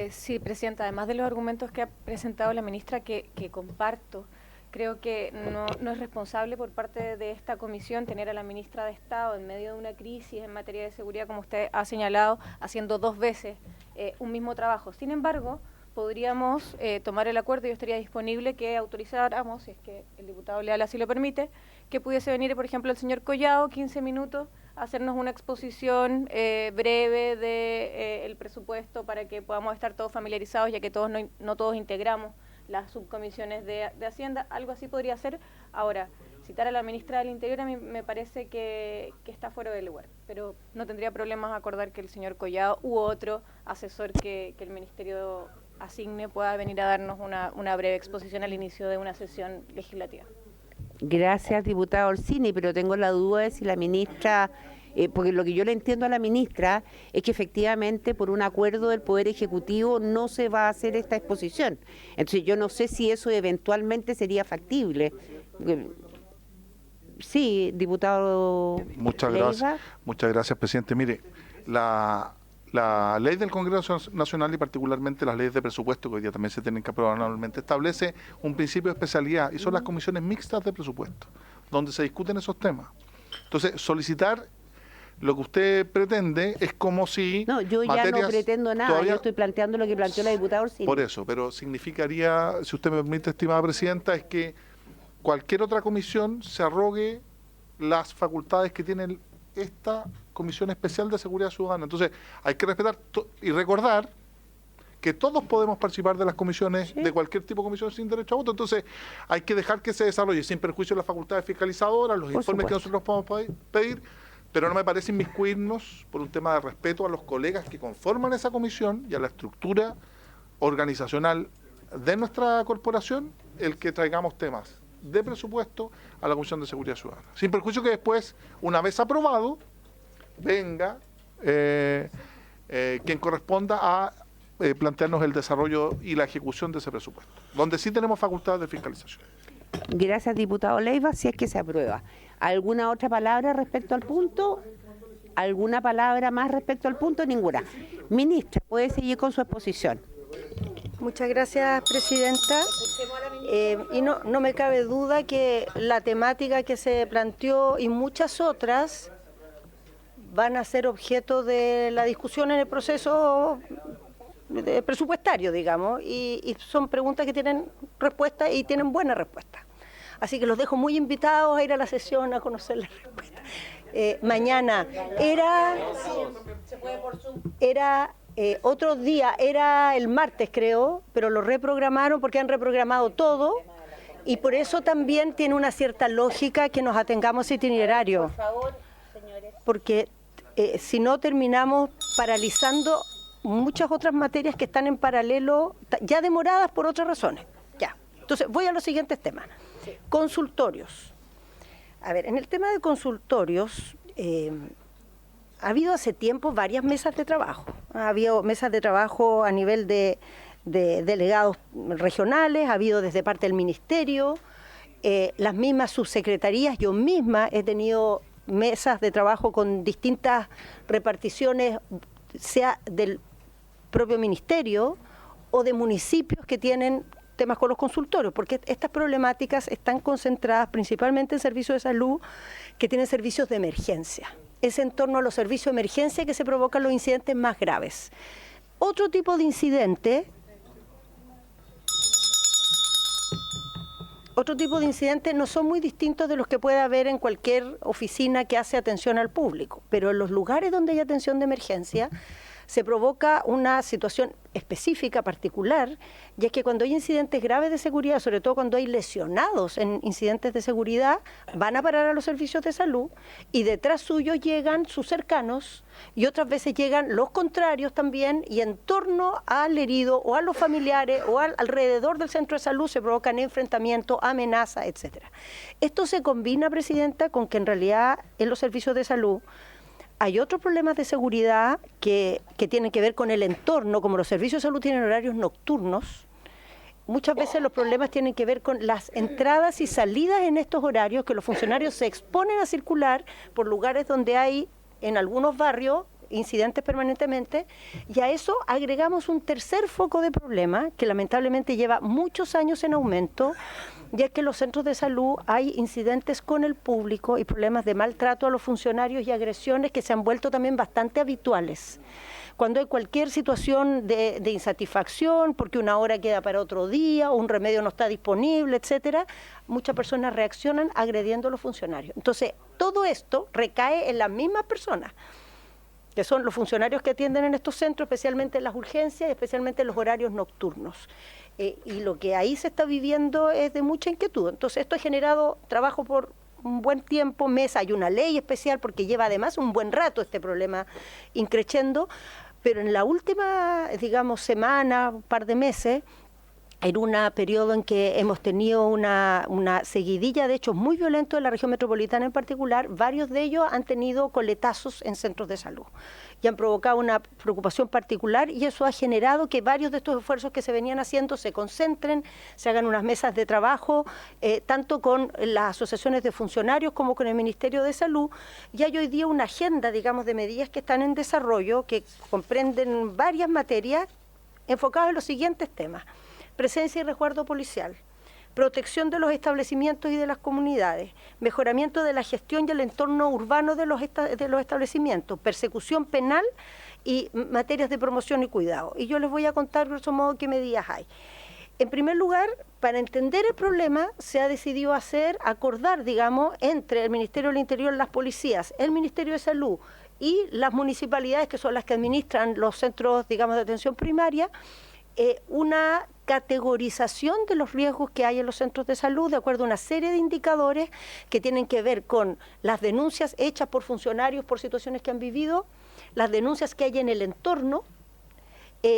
Sí, Presidenta, además de los argumentos que ha presentado la ministra que comparto, creo que no es responsable por parte de esta comisión tener a la ministra de Estado en medio de una crisis en materia de seguridad, como usted ha señalado, haciendo dos veces un mismo trabajo. Sin embargo, podríamos tomar el acuerdo y yo estaría disponible que autorizáramos, si es que el diputado Leal así lo permite, que pudiese venir, por ejemplo, el señor Collado, 15 minutos, a hacernos una exposición breve del presupuesto para que podamos estar todos familiarizados, ya que todos no todos integramos las subcomisiones de Hacienda. Algo así podría ser. Ahora, citar a la ministra del Interior a mí me parece que está fuera del lugar, pero no tendría problemas acordar que el señor Collado u otro asesor que el ministerio asigne pueda venir a darnos una breve exposición al inicio de una sesión legislativa. Gracias, diputada Orsini, pero tengo la duda de si la ministra, porque lo que yo le entiendo a la ministra es que efectivamente por un acuerdo del Poder Ejecutivo no se va a hacer esta exposición. Entonces yo no sé si eso eventualmente sería factible. Sí, diputado Leiva. Muchas gracias, presidente. Mire, la ley del Congreso Nacional y particularmente las leyes de presupuesto, que hoy día también se tienen que aprobar anualmente, establece un principio de especialidad y son las comisiones mixtas de presupuesto, donde se discuten esos temas. Entonces, solicitar lo que usted pretende es como si... No, yo ya no pretendo nada, yo estoy planteando lo que planteó la diputada Orsini. Por eso, pero significaría, si usted me permite, estimada presidenta, es que cualquier otra comisión se arrogue las facultades que tiene esta Comisión Especial de Seguridad Ciudadana. Entonces, hay que respetar y recordar que todos podemos participar de las comisiones, de cualquier tipo de comisión sin derecho a voto. Entonces, hay que dejar que se desarrolle sin perjuicio de las facultades fiscalizadoras, los informes que nosotros podemos pedir, pero no me parece inmiscuirnos por un tema de respeto a los colegas que conforman esa comisión y a la estructura organizacional de nuestra corporación, el que traigamos temas de presupuesto a la Comisión de Seguridad Ciudadana. Sin perjuicio que después, una vez aprobado, venga quien corresponda a plantearnos el desarrollo y la ejecución de ese presupuesto, donde sí tenemos facultad de fiscalización. Gracias, diputado Leiva, si es que se aprueba. ¿Alguna otra palabra respecto al punto? ¿Alguna palabra más respecto al punto? Ninguna. Ministra, puede seguir con su exposición. Muchas gracias, presidenta. Y no me cabe duda que la temática que se planteó y muchas otras van a ser objeto de la discusión en el proceso presupuestario, digamos, y son preguntas que tienen respuesta y tienen buena respuesta. Así que los dejo muy invitados a ir a la sesión a conocer la respuesta. Mañana era otro día, era el martes creo, pero lo reprogramaron porque han reprogramado todo y por eso también tiene una cierta lógica que nos atengamos a ese itinerario. Por favor, señores. Porque si no terminamos paralizando muchas otras materias que están en paralelo, ya demoradas por otras razones. Ya. Entonces, voy a los siguientes temas. Sí. Consultorios. A ver, en el tema de consultorios, ha habido hace tiempo varias mesas de trabajo. Ha habido mesas de trabajo a nivel de delegados regionales, ha habido desde parte del Ministerio, las mismas subsecretarías, yo misma he tenido mesas de trabajo con distintas reparticiones, sea del propio Ministerio o de municipios que tienen temas con los consultorios, porque estas problemáticas están concentradas principalmente en servicios de salud que tienen servicios de emergencia. Es en torno a los servicios de emergencia que se provocan los incidentes más graves. Otro tipo de incidente no son muy distintos de los que puede haber en cualquier oficina que hace atención al público, pero en los lugares donde hay atención de emergencia se provoca una situación específica, particular, y es que cuando hay incidentes graves de seguridad, sobre todo cuando hay lesionados en incidentes de seguridad, van a parar a los servicios de salud y detrás suyo llegan sus cercanos y otras veces llegan los contrarios también y en torno al herido o a los familiares o alrededor del centro de salud se provocan enfrentamientos, amenazas, etcétera. Esto se combina, Presidenta, con que en realidad en los servicios de salud hay otros problemas de seguridad que tienen que ver con el entorno, como los servicios de salud tienen horarios nocturnos. Muchas veces los problemas tienen que ver con las entradas y salidas en estos horarios, que los funcionarios se exponen a circular por lugares donde hay, en algunos barrios, incidentes permanentemente, y a eso agregamos un tercer foco de problema que lamentablemente lleva muchos años en aumento, ya que en los centros de salud hay incidentes con el público y problemas de maltrato a los funcionarios y agresiones que se han vuelto también bastante habituales. Cuando hay cualquier situación de insatisfacción, porque una hora queda para otro día, o un remedio no está disponible, etcétera, muchas personas reaccionan agrediendo a los funcionarios. Entonces, todo esto recae en las mismas personas, que son los funcionarios que atienden en estos centros, especialmente en las urgencias y especialmente en los horarios nocturnos. Y lo que ahí se está viviendo es de mucha inquietud. Entonces, esto ha generado trabajo por un buen tiempo, mesa, hay una ley especial porque lleva además un buen rato este problema increciendo, pero en la última, digamos, semana, un par de meses, en un periodo en que hemos tenido una seguidilla de hechos muy violentos en la región metropolitana en particular, varios de ellos han tenido coletazos en centros de salud y han provocado una preocupación particular y eso ha generado que varios de estos esfuerzos que se venían haciendo se concentren, se hagan unas mesas de trabajo, tanto con las asociaciones de funcionarios como con el Ministerio de Salud, y hay hoy día una agenda, digamos, de medidas que están en desarrollo, que comprenden varias materias enfocadas en los siguientes temas: presencia y resguardo policial, protección de los establecimientos y de las comunidades, mejoramiento de la gestión y el entorno urbano de los establecimientos, persecución penal y materias de promoción y cuidado. Y yo les voy a contar, grosso modo, qué medidas hay. En primer lugar, para entender el problema, se ha decidido acordar, digamos, entre el Ministerio del Interior, las policías, el Ministerio de Salud y las municipalidades, que son las que administran los centros, digamos, de atención primaria, una categorización de los riesgos que hay en los centros de salud de acuerdo a una serie de indicadores que tienen que ver con las denuncias hechas por funcionarios por situaciones que han vivido, las denuncias que hay en el entorno,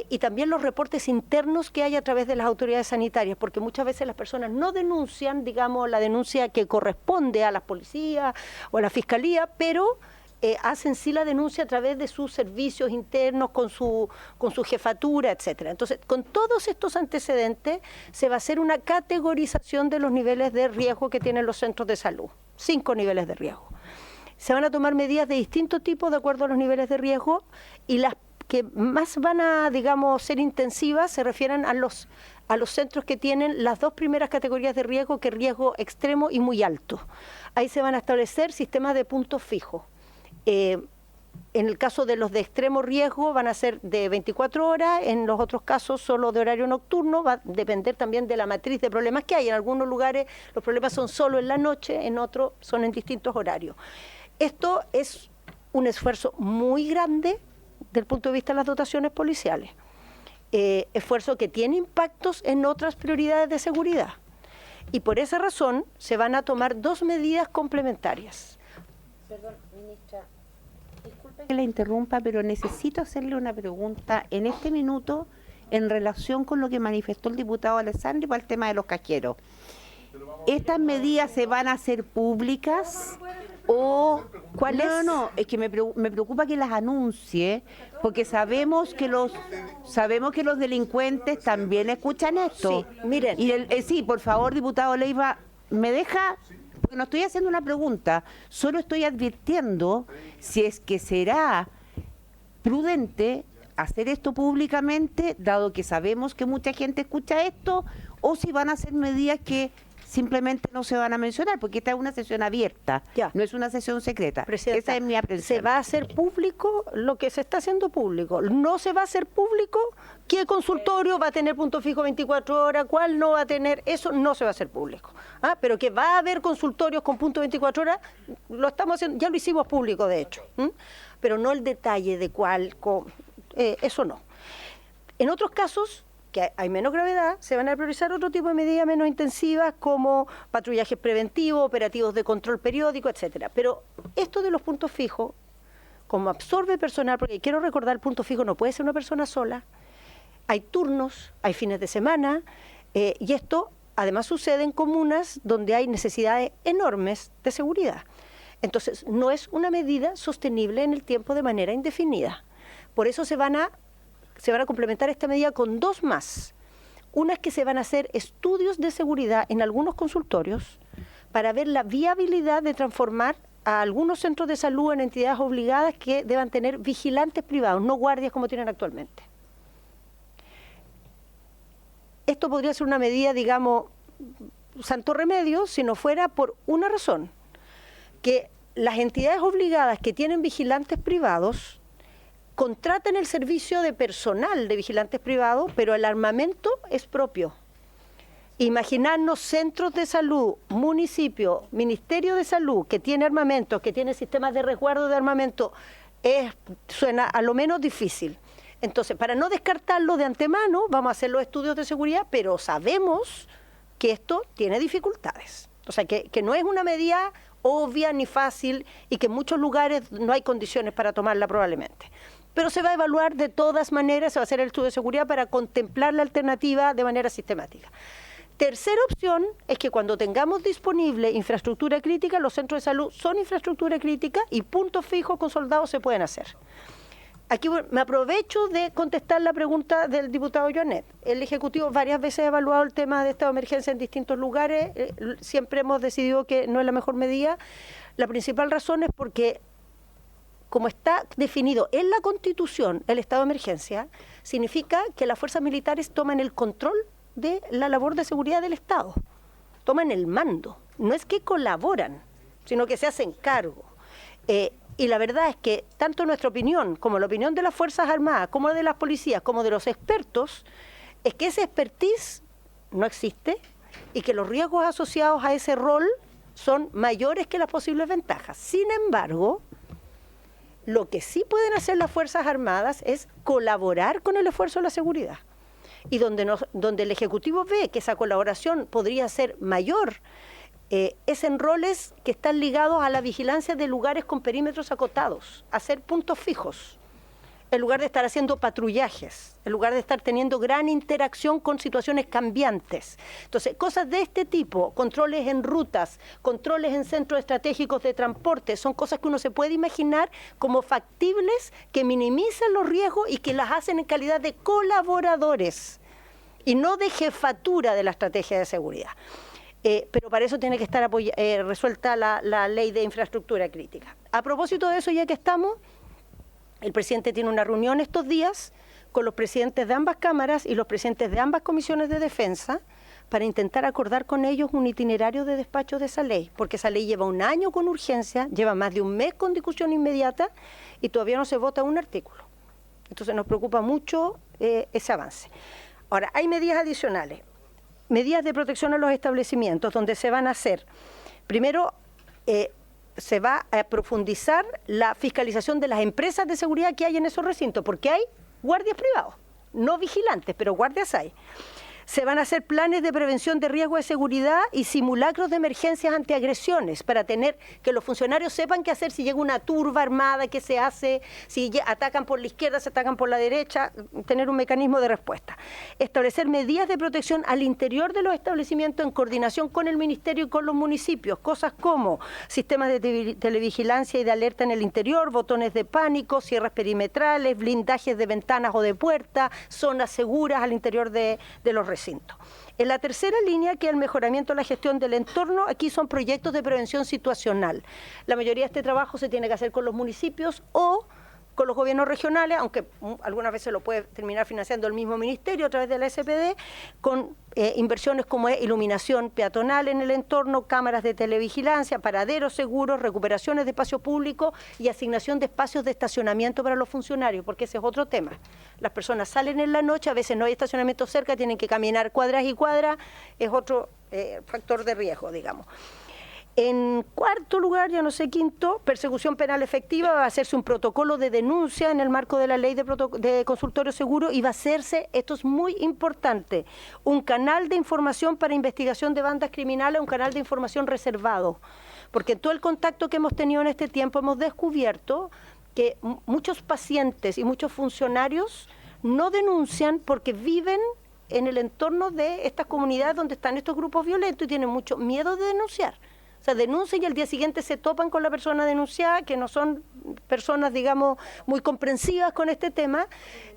y también los reportes internos que hay a través de las autoridades sanitarias, porque muchas veces las personas no denuncian, digamos, la denuncia que corresponde a la policía o a la fiscalía, pero hacen sí la denuncia a través de sus servicios internos, con su jefatura, etcétera. Entonces, con todos estos antecedentes, se va a hacer una categorización de los niveles de riesgo que tienen los centros de salud. 5 niveles de riesgo. Se van a tomar medidas de distintos tipos de acuerdo a los niveles de riesgo, y las que más van a, digamos, ser intensivas se refieren a los centros que tienen las 2 primeras categorías de riesgo, que es riesgo extremo y muy alto. Ahí se van a establecer sistemas de puntos fijos. En el caso de los de extremo riesgo van a ser de 24 horas, en los otros casos solo de horario nocturno, va a depender también de la matriz de problemas que hay. En algunos lugares los problemas son solo en la noche, en otros son en distintos horarios. Esto es un esfuerzo muy grande desde el punto de vista de las dotaciones policiales, esfuerzo que tiene impactos en otras prioridades de seguridad, y por esa razón se van a tomar 2 medidas complementarias. Perdón, ministra, disculpe que la interrumpa, pero necesito hacerle una pregunta en este minuto en relación con lo que manifestó el diputado Alessandri para el tema de los cajeros. ¿Estas medidas se van a hacer públicas o cuál es? No, es que me preocupa que las anuncie, porque sabemos que los delincuentes también escuchan esto. Sí, miren. Y sí, por favor, diputado Leiva, ¿me deja? Porque no estoy haciendo una pregunta, solo estoy advirtiendo si es que será prudente hacer esto públicamente, dado que sabemos que mucha gente escucha esto, o si van a ser medidas que simplemente no se van a mencionar, porque esta es una sesión abierta, ya. No es una sesión secreta. Presidenta, esa es mi aprensión. ¿Se va a hacer público lo que se está haciendo público? ¿No se va a hacer público qué consultorio va a tener punto fijo 24 horas, cuál no va a tener? Eso no se va a hacer público. Pero que va a haber consultorios con punto 24 horas, lo estamos haciendo, ya lo hicimos público de hecho, pero no el detalle de cuál, eso no. En otros casos que hay menos gravedad, se van a priorizar otro tipo de medidas menos intensivas, como patrullajes preventivos, operativos de control periódico, etcétera. Pero esto de los puntos fijos, como absorbe personal, porque quiero recordar, el punto fijo no puede ser una persona sola, hay turnos, hay fines de semana, y esto además sucede en comunas donde hay necesidades enormes de seguridad. Entonces, no es una medida sostenible en el tiempo de manera indefinida. Por eso se van a complementar esta medida con 2 más. Una es que se van a hacer estudios de seguridad en algunos consultorios para ver la viabilidad de transformar a algunos centros de salud en entidades obligadas que deban tener vigilantes privados, no guardias como tienen actualmente. Esto podría ser una medida, digamos, santo remedio, si no fuera por una razón, que las entidades obligadas que tienen vigilantes privados contratan el servicio de personal de vigilantes privados, pero el armamento es propio. Imaginarnos centros de salud, municipio, Ministerio de Salud, que tiene armamento, que tiene sistemas de resguardo de armamento, suena a lo menos difícil. Entonces, para no descartarlo de antemano, vamos a hacer los estudios de seguridad, pero sabemos que esto tiene dificultades. O sea, que no es una medida obvia ni fácil y que en muchos lugares no hay condiciones para tomarla probablemente. Pero se va a evaluar de todas maneras, se va a hacer el estudio de seguridad para contemplar la alternativa de manera sistemática. Tercera opción es que cuando tengamos disponible infraestructura crítica, los centros de salud son infraestructura crítica y puntos fijos con soldados se pueden hacer. Aquí me aprovecho de contestar la pregunta del diputado Joanet. El Ejecutivo varias veces ha evaluado el tema de estado de emergencia en distintos lugares, siempre hemos decidido que no es la mejor medida. La principal razón es porque, como está definido en la Constitución, el estado de emergencia significa que las fuerzas militares toman el control de la labor de seguridad del Estado, toman el mando, no es que colaboran, sino que se hacen cargo. Y la verdad es que tanto nuestra opinión, como la opinión de las Fuerzas Armadas, como de las policías, como de los expertos, es que ese expertise no existe y que los riesgos asociados a ese rol son mayores que las posibles ventajas. Sin embargo, lo que sí pueden hacer las Fuerzas Armadas es colaborar con el esfuerzo de la seguridad. y donde el Ejecutivo ve que esa colaboración podría ser mayor, es en roles que están ligados a la vigilancia de lugares con perímetros acotados, hacer puntos fijos, en lugar de estar haciendo patrullajes, en lugar de estar teniendo gran interacción con situaciones cambiantes. Entonces, cosas de este tipo, controles en rutas, controles en centros estratégicos de transporte, son cosas que uno se puede imaginar como factibles, que minimizan los riesgos y que las hacen en calidad de colaboradores y no de jefatura de la estrategia de seguridad. Pero para eso tiene que estar resuelta la ley de infraestructura crítica. A propósito de eso, ya que estamos, el presidente tiene una reunión estos días con los presidentes de ambas cámaras y los presidentes de ambas comisiones de defensa para intentar acordar con ellos un itinerario de despacho de esa ley, porque esa ley lleva 1 año con urgencia, lleva más de 1 mes con discusión inmediata y todavía no se vota un artículo. Entonces nos preocupa mucho ese avance. Ahora, hay medidas adicionales, medidas de protección a los establecimientos, donde se van a hacer, primero, se va a profundizar la fiscalización de las empresas de seguridad que hay en esos recintos, porque hay guardias privados, no vigilantes, pero guardias hay. Se van a hacer planes de prevención de riesgo de seguridad y simulacros de emergencias ante agresiones para tener que los funcionarios sepan qué hacer si llega una turba armada, qué se hace, si atacan por la izquierda, se atacan por la derecha, tener un mecanismo de respuesta. Establecer medidas de protección al interior de los establecimientos en coordinación con el Ministerio y con los municipios, cosas como sistemas de televigilancia y de alerta en el interior, botones de pánico, cierres perimetrales, blindajes de ventanas o de puertas, zonas seguras al interior de los recintos. En la tercera línea, que es el mejoramiento de la gestión del entorno, aquí son proyectos de prevención situacional. La mayoría de este trabajo se tiene que hacer con los municipios o con los gobiernos regionales, aunque algunas veces lo puede terminar financiando el mismo ministerio a través de la SPD, con inversiones como es iluminación peatonal en el entorno, cámaras de televigilancia, paraderos seguros, recuperaciones de espacio público y asignación de espacios de estacionamiento para los funcionarios, porque ese es otro tema. Las personas salen en la noche, a veces no hay estacionamiento cerca, tienen que caminar cuadras y cuadras, es otro factor de riesgo, digamos. En cuarto lugar, ya no sé, quinto, persecución penal efectiva, va a hacerse un protocolo de denuncia en el marco de la ley de consultorio seguro y va a hacerse, esto es muy importante, un canal de información para investigación de bandas criminales, un canal de información reservado, porque en todo el contacto que hemos tenido en este tiempo hemos descubierto que muchos pacientes y muchos funcionarios no denuncian porque viven en el entorno de estas comunidades donde están estos grupos violentos y tienen mucho miedo de denunciar. O sea, denuncian y al día siguiente se topan con la persona denunciada, que no son personas, digamos, muy comprensivas con este tema.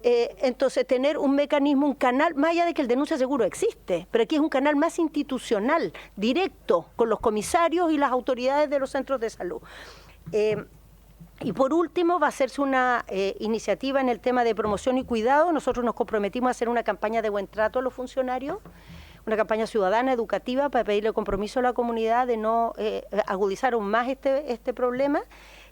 Entonces, tener un mecanismo, un canal, más allá de que el denuncia seguro existe, pero aquí es un canal más institucional, directo, con los comisarios y las autoridades de los centros de salud. Y por último, va a hacerse una iniciativa en el tema de promoción y cuidado. Nosotros nos comprometimos a hacer una campaña de buen trato a los funcionarios, una campaña ciudadana, educativa, para pedirle compromiso a la comunidad de no agudizar aún más este problema,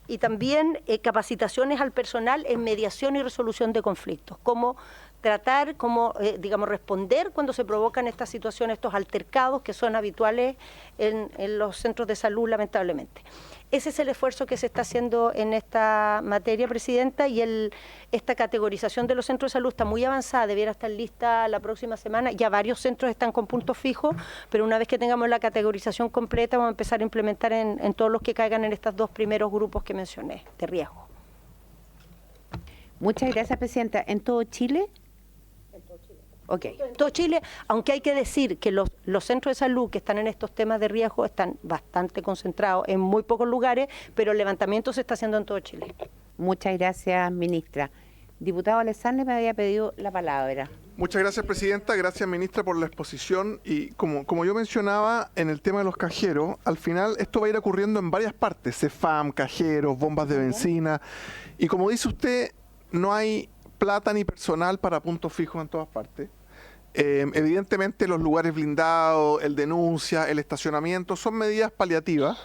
y también capacitaciones al personal en mediación y resolución de conflictos, cómo tratar, cómo, digamos, responder cuando se provocan estas situaciones, estos altercados que son habituales en los centros de salud, lamentablemente. Ese es el esfuerzo que se está haciendo en esta materia, Presidenta, y esta categorización de los centros de salud está muy avanzada, debiera estar lista la próxima semana. Ya varios centros están con puntos fijos, pero una vez que tengamos la categorización completa vamos a empezar a implementar en todos los que caigan en estos 2 primeros grupos que mencioné, de riesgo. Muchas gracias, Presidenta. ¿En todo Chile? Okay. En todo Chile, aunque hay que decir que los centros de salud que están en estos temas de riesgo están bastante concentrados en muy pocos lugares, pero el levantamiento se está haciendo en todo Chile. Muchas gracias, ministra. Diputado Alessandri me había pedido la palabra. Muchas gracias, Presidenta. Gracias, ministra, por la exposición. Y como yo mencionaba en el tema de los cajeros, al final esto va a ir ocurriendo en varias partes. CEFAM, cajeros, bombas de benzina. Y como dice usted, no hay plata ni personal para puntos fijos en todas partes. Evidentemente los lugares blindados, el denuncia, el estacionamiento son medidas paliativas,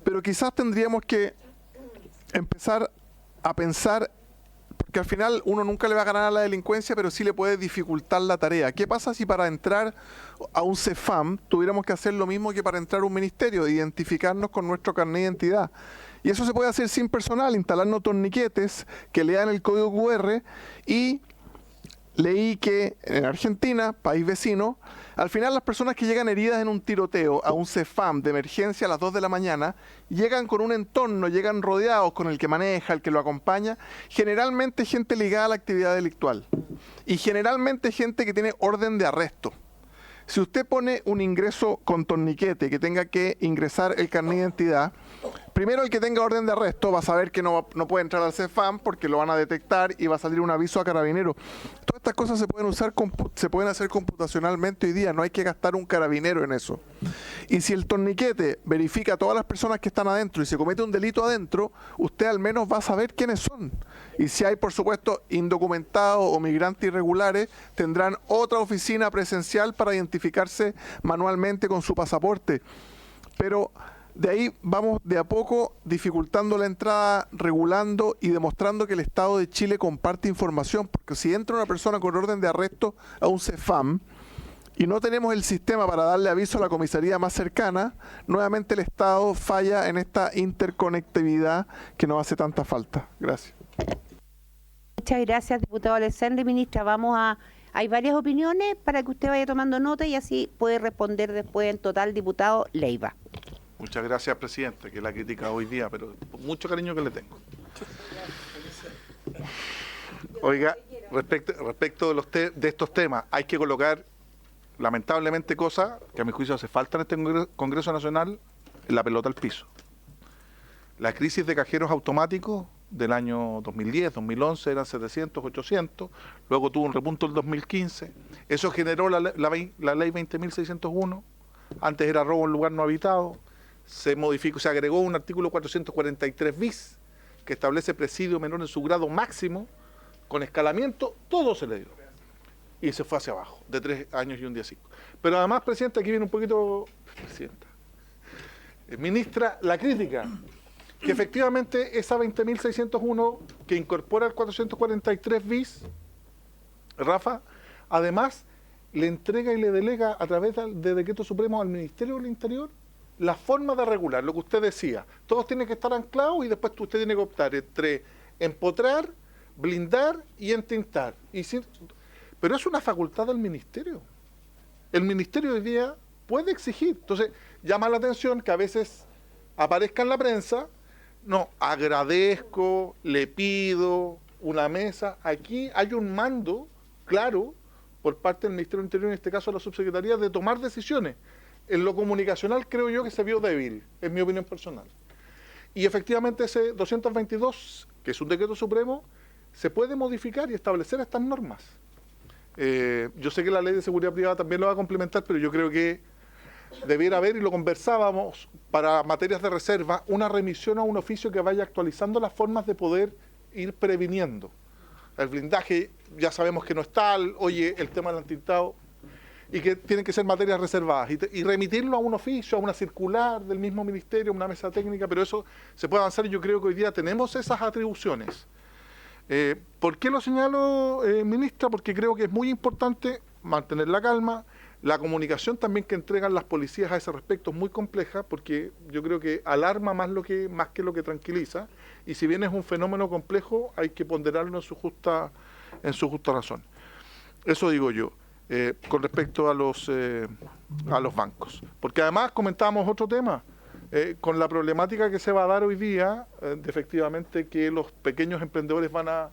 pero quizás tendríamos que empezar a pensar, porque al final uno nunca le va a ganar a la delincuencia, pero sí le puede dificultar la tarea. ¿Qué pasa si para entrar a un CEFAM tuviéramos que hacer lo mismo que para entrar a un ministerio, identificarnos con nuestro carnet de identidad? Y eso se puede hacer sin personal, instalando torniquetes que lean el código QR y leí que en Argentina, país vecino, al final las personas que llegan heridas en un tiroteo a un CEFAM de emergencia a las 2 de la mañana, llegan con un entorno, llegan rodeados con el que maneja, el que lo acompaña, generalmente gente ligada a la actividad delictual y generalmente gente que tiene orden de arresto. Si usted pone un ingreso con torniquete que tenga que ingresar el carnet de identidad, primero el que tenga orden de arresto va a saber que no puede entrar al CEFAM porque lo van a detectar y va a salir un aviso a carabinero. Todas estas cosas se pueden hacer computacionalmente hoy día, no hay que gastar un carabinero en eso. Y si el torniquete verifica a todas las personas que están adentro y se comete un delito adentro, usted al menos va a saber quiénes son. Y si hay, por supuesto, indocumentados o migrantes irregulares, tendrán otra oficina presencial para identificarse manualmente con su pasaporte. Pero de ahí vamos de a poco dificultando la entrada, regulando y demostrando que el Estado de Chile comparte información, porque si entra una persona con orden de arresto a un CEFAM y no tenemos el sistema para darle aviso a la comisaría más cercana, nuevamente el Estado falla en esta interconectividad que nos hace tanta falta. Gracias. Muchas gracias, diputado Alessandri. Ministra, hay varias opiniones para que usted vaya tomando nota y así puede responder después en total, diputado Leiva. Muchas gracias, presidente, que la crítica hoy día, pero mucho cariño que le tengo. Oiga, respecto de estos temas, hay que colocar, lamentablemente, cosas que a mi juicio hace falta en este Congreso Nacional, en la pelota al piso. La crisis de cajeros automáticos del año 2010, 2011 eran 700, 800, luego tuvo un repunto el 2015, eso generó la ley 20.601, antes era robo en lugar no habitado, se modificó, se agregó un artículo 443 bis que establece presidio menor en su grado máximo, con escalamiento, todo se le dio. Y se fue hacia abajo, de 3 años y un día 5. Pero además, presidente, aquí viene un poquito, presidenta, ministra, la crítica, que efectivamente esa 20.601 que incorpora el 443 bis, Rafa, además le entrega y le delega a través de decreto supremo al Ministerio del Interior la forma de regular, lo que usted decía. Todos tienen que estar anclados y después usted tiene que optar entre empotrar, blindar y entintar. Pero es una facultad del Ministerio. El Ministerio hoy día puede exigir. Entonces, llama la atención que a veces aparezca en la prensa, no, agradezco, le pido una mesa. Aquí hay un mando claro por parte del Ministerio del Interior, en este caso la subsecretaría, de tomar decisiones. En lo comunicacional creo yo que se vio débil, en mi opinión personal. Y efectivamente ese 222, que es un decreto supremo, se puede modificar y establecer estas normas. Yo sé que la ley de seguridad privada también lo va a complementar, pero yo creo que debiera haber, y lo conversábamos, para materias de reserva, una remisión a un oficio que vaya actualizando las formas de poder ir previniendo. El blindaje ya sabemos que no es tal, oye, el tema del antintado, y que tienen que ser materias reservadas, y remitirlo a un oficio, a una circular del mismo ministerio, a una mesa técnica, pero eso se puede avanzar y yo creo que hoy día tenemos esas atribuciones. ¿Por qué lo señalo, ministra? Porque creo que es muy importante mantener la calma. La comunicación también que entregan las policías a ese respecto es muy compleja, porque yo creo que alarma más que lo que tranquiliza, y si bien es un fenómeno complejo, hay que ponderarlo en su justa razón. Eso digo yo, con respecto a los bancos. Porque además comentábamos otro tema, con la problemática que se va a dar hoy día, de efectivamente que los pequeños emprendedores van a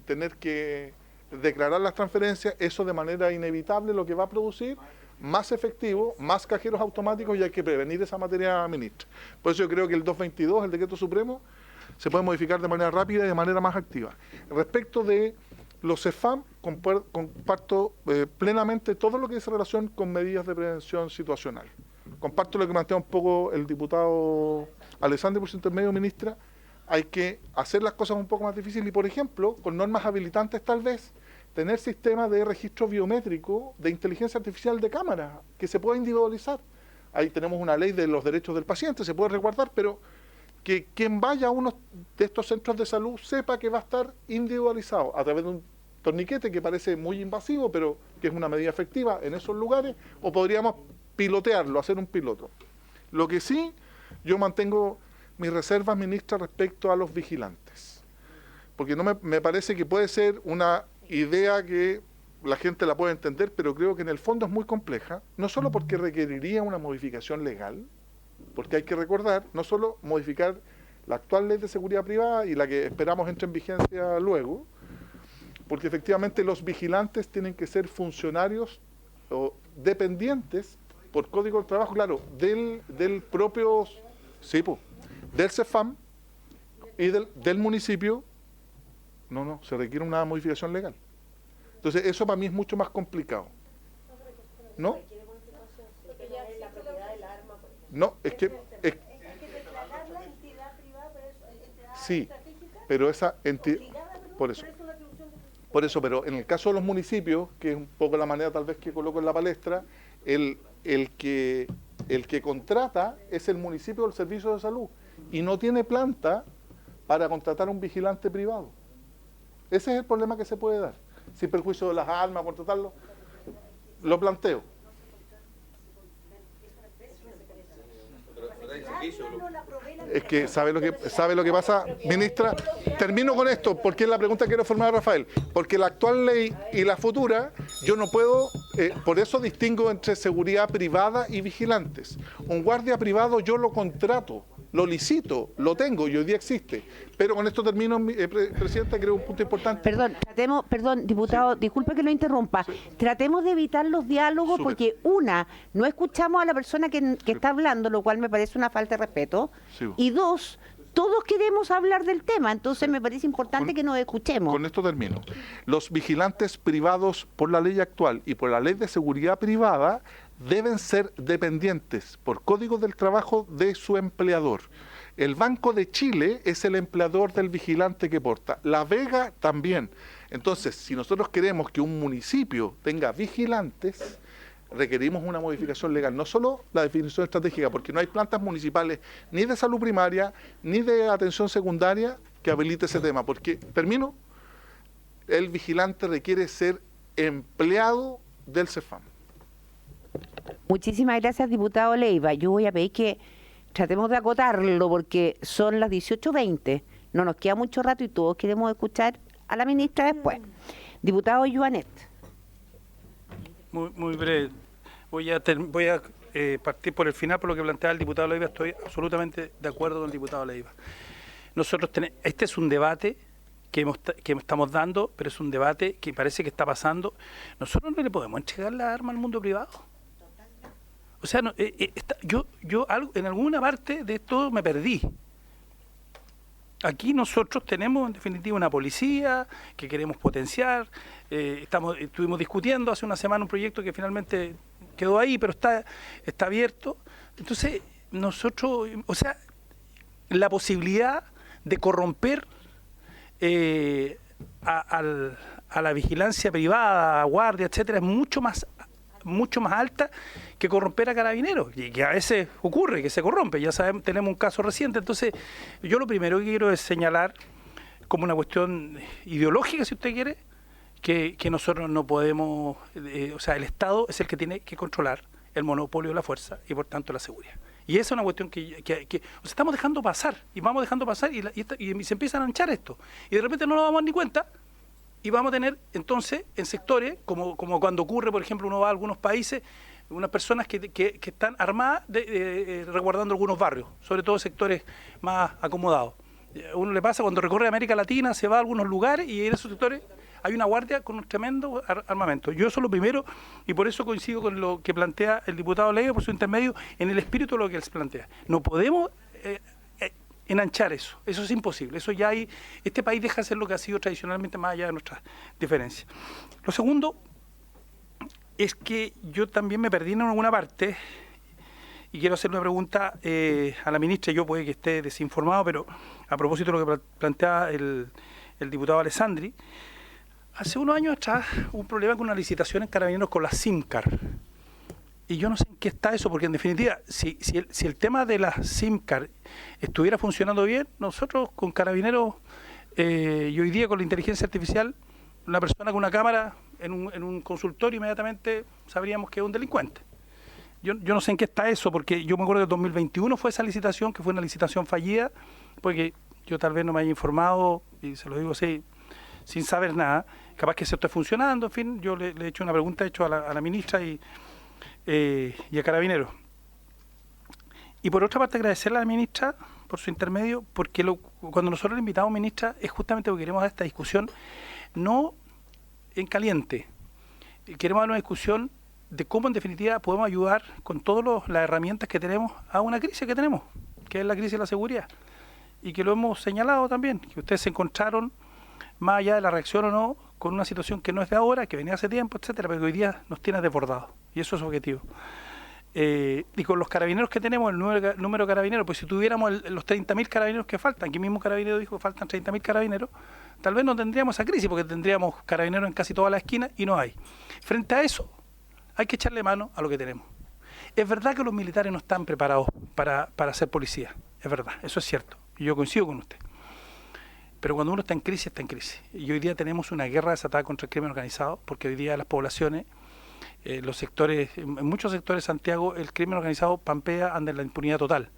tener que declarar las transferencias, eso de manera inevitable lo que va a producir más efectivo, más cajeros automáticos, y hay que prevenir esa materia, ministra. Por eso yo creo que el 222, el decreto supremo, se puede modificar de manera rápida y de manera más activa. Respecto de los CEFAM, comparto plenamente todo lo que dice relación con medidas de prevención situacional. Comparto lo que plantea un poco el diputado Alessandri por su intermedio, ministra. Hay que hacer las cosas un poco más difíciles y, por ejemplo, con normas habilitantes tal vez, tener sistemas de registro biométrico de inteligencia artificial de cámara que se pueda individualizar. Ahí tenemos una ley de los derechos del paciente, se puede resguardar, pero que quien vaya a uno de estos centros de salud sepa que va a estar individualizado a través de un torniquete que parece muy invasivo, pero que es una medida efectiva en esos lugares, o podríamos pilotearlo, hacer un piloto. Lo que sí, yo mantengo mis reservas, ministra, respecto a los vigilantes, porque no me parece que puede ser una idea que la gente la puede entender, pero creo que en el fondo es muy compleja, no solo porque requeriría una modificación legal, porque hay que recordar, no solo modificar la actual ley de seguridad privada y la que esperamos entre en vigencia luego, porque efectivamente los vigilantes tienen que ser funcionarios o dependientes por Código del Trabajo, claro, del propio, sí, del CEFAM y del municipio. No, se requiere una modificación legal. Entonces eso para mí es mucho más complicado. ¿No? No, es que sí, pero esa entidad, por eso, pero en el caso de los municipios, que es un poco la manera tal vez que coloco en la palestra, el que contrata es el municipio del servicio de salud y no tiene planta para contratar a un vigilante privado. Ese es el problema que se puede dar. Sin perjuicio de las armas, contratarlo, lo planteo. Es que sabe lo que pasa, ministra. Termino con esto, porque es la pregunta que quiero formar a Rafael. Porque la actual ley y la futura, yo no puedo, por eso distingo entre seguridad privada y vigilantes. Un guardia privado yo lo contrato, lo licito, lo tengo y hoy día existe. Pero con esto termino, Presidenta, creo un punto importante. Perdón, diputado, disculpe que lo interrumpa. Tratemos de evitar los diálogos porque, no escuchamos a la persona que está hablando, lo cual me parece una falta de respeto. Sí. Y dos, todos queremos hablar del tema, entonces me parece importante que nos escuchemos. Con esto termino. Los vigilantes privados por la ley actual y por la ley de seguridad privada deben ser dependientes por Código del Trabajo de su empleador. El Banco de Chile es el empleador del vigilante que porta. La Vega también. Entonces, si nosotros queremos que un municipio tenga vigilantes, requerimos una modificación legal, no solo la definición estratégica, porque no hay plantas municipales ni de salud primaria, ni de atención secundaria que habilite ese tema, porque, termino, el vigilante requiere ser empleado del CEFAM. Muchísimas gracias, diputado Leiva. Yo voy a pedir que tratemos de acotarlo porque son las 18:20. No nos queda mucho rato y todos queremos escuchar a la ministra después. Diputado Joanet. Muy breve. Voy a partir por el final, por lo que planteaba el diputado Leiva. Estoy absolutamente de acuerdo con el diputado Leiva. Nosotros este es un debate que estamos dando, pero es un debate que parece que está pasando. Nosotros no le podemos entregar la arma al mundo privado. O sea, yo en alguna parte de esto me perdí. Aquí nosotros tenemos en definitiva una policía que queremos potenciar. Estuvimos discutiendo hace una semana un proyecto que finalmente quedó ahí, pero está abierto. Entonces, nosotros, o sea, la posibilidad de corromper a la vigilancia privada, a guardia, etcétera, es mucho más alta que corromper a carabineros, y que a veces ocurre que se corrompe, ya sabemos, tenemos un caso reciente. Entonces, yo lo primero que quiero es señalar como una cuestión ideológica, si usted quiere, que nosotros no podemos, o sea, el Estado es el que tiene que controlar el monopolio de la fuerza y por tanto la seguridad. Y esa es una cuestión que o sea, estamos dejando pasar, y vamos dejando pasar, y se empiezan a anchar esto, y de repente no nos damos ni cuenta. Y vamos a tener entonces en sectores, como cuando ocurre, por ejemplo, uno va a algunos países, unas personas que están armadas resguardando algunos barrios, sobre todo sectores más acomodados. Uno le pasa cuando recorre América Latina, se va a algunos lugares y en esos sectores hay una guardia con un tremendo armamento. Yo eso es lo primero, y por eso coincido con lo que plantea el diputado Leiva por su intermedio, en el espíritu de lo que él plantea. No podemos enanchar eso es imposible. Eso ya este país deja de ser lo que ha sido tradicionalmente, más allá de nuestras diferencias. Lo segundo es que yo también me perdí en alguna parte, y quiero hacer una pregunta a la ministra. Yo puede que esté desinformado, pero a propósito de lo que planteaba el diputado Alessandri, hace unos años atrás hubo un problema con una licitación en Carabineros con la SIMCAR. Y yo no sé en qué está eso, porque en definitiva, si el tema de la SIMCAR estuviera funcionando bien, nosotros con Carabineros, y hoy día con la inteligencia artificial, una persona con una cámara en un consultorio inmediatamente sabríamos que es un delincuente. Yo no sé en qué está eso, porque yo me acuerdo que en 2021 fue esa licitación, que fue una licitación fallida, porque yo tal vez no me haya informado, y se lo digo así, sin saber nada, capaz que se esté funcionando, en fin, yo le he hecho una pregunta a la ministra y a Carabineros. Y por otra parte agradecerle a la ministra por su intermedio, porque cuando nosotros le invitamos, ministra, es justamente porque queremos dar esta discusión no en caliente, queremos dar una discusión de cómo en definitiva podemos ayudar con todas las herramientas que tenemos a una crisis que tenemos, que es la crisis de la seguridad, y que lo hemos señalado también, que ustedes se encontraron, más allá de la reacción o no, con una situación que no es de ahora, que venía hace tiempo, etcétera, pero que hoy día nos tiene desbordados, y eso es su objetivo. Y con los carabineros que tenemos, el número de carabineros, pues si tuviéramos los 30.000 carabineros que faltan, aquí mismo Carabinero dijo que faltan 30.000 carabineros, tal vez no tendríamos esa crisis, porque tendríamos carabineros en casi todas las esquinas y no hay. Frente a eso, hay que echarle mano a lo que tenemos. Es verdad que los militares no están preparados para ser policía, es verdad, eso es cierto, y yo coincido con usted. Pero cuando uno está en crisis, está en crisis. Y hoy día tenemos una guerra desatada contra el crimen organizado, porque hoy día las poblaciones, los sectores, en muchos sectores de Santiago, el crimen organizado pampea, anda en la impunidad total.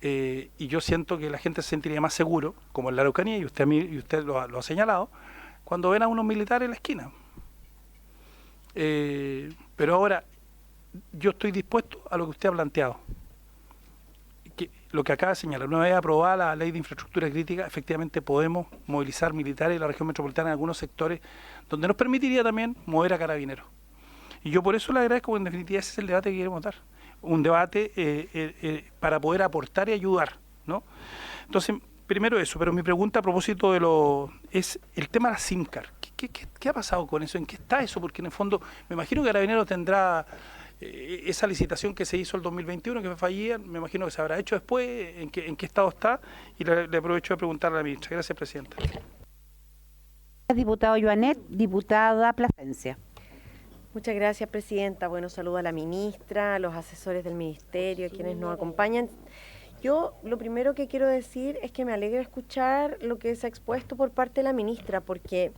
Y yo siento que la gente se sentiría más seguro, como en la Araucanía, y usted lo ha señalado, cuando ven a unos militares en la esquina. Pero ahora, yo estoy dispuesto a lo que usted ha planteado. Lo que acaba de señalar, una vez aprobada la ley de infraestructura crítica, efectivamente podemos movilizar militares en la región metropolitana en algunos sectores donde nos permitiría también mover a carabineros. Y yo por eso le agradezco, porque en definitiva ese es el debate que queremos dar. Un debate para poder aportar y ayudar, ¿no? Entonces, primero eso, pero mi pregunta a propósito es el tema de la SIMCAR. ¿Qué ha pasado con eso? ¿En qué está eso? Porque en el fondo, me imagino que Carabineros tendrá esa licitación que se hizo el 2021, que fue fallida, me imagino que se habrá hecho después, ¿en qué estado está? Y le aprovecho de preguntarle a la ministra. Gracias, Presidenta. Diputado Joanet, diputada Plasencia. Muchas gracias, Presidenta. Bueno, saludo a la ministra, a los asesores del Ministerio, a quienes nos acompañan. Yo lo primero que quiero decir es que me alegra escuchar lo que se ha expuesto por parte de la ministra, porque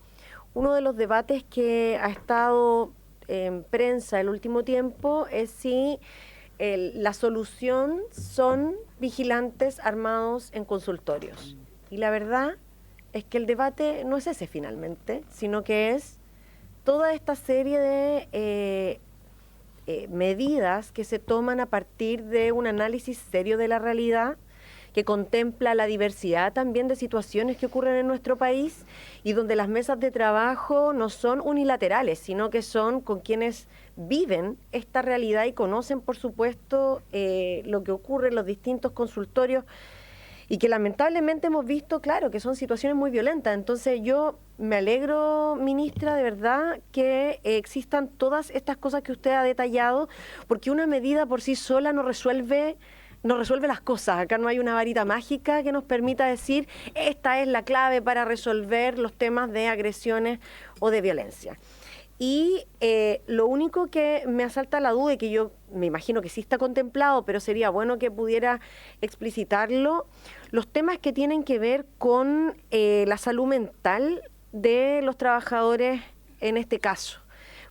uno de los debates que ha estado en prensa el último tiempo es si la solución son vigilantes armados en consultorios. Y la verdad es que el debate no es ese finalmente, sino que es toda esta serie de medidas que se toman a partir de un análisis serio de la realidad, que contempla la diversidad también de situaciones que ocurren en nuestro país y donde las mesas de trabajo no son unilaterales, sino que son con quienes viven esta realidad y conocen, por supuesto, lo que ocurre en los distintos consultorios y que lamentablemente hemos visto, claro, que son situaciones muy violentas. Entonces yo me alegro, ministra, de verdad, que existan todas estas cosas que usted ha detallado, porque una medida por sí sola no resuelve las cosas. Acá no hay una varita mágica que nos permita decir esta es la clave para resolver los temas de agresiones o de violencia. Y lo único que me asalta la duda, y que yo me imagino que sí está contemplado, pero sería bueno que pudiera explicitarlo, los temas que tienen que ver con la salud mental de los trabajadores en este caso.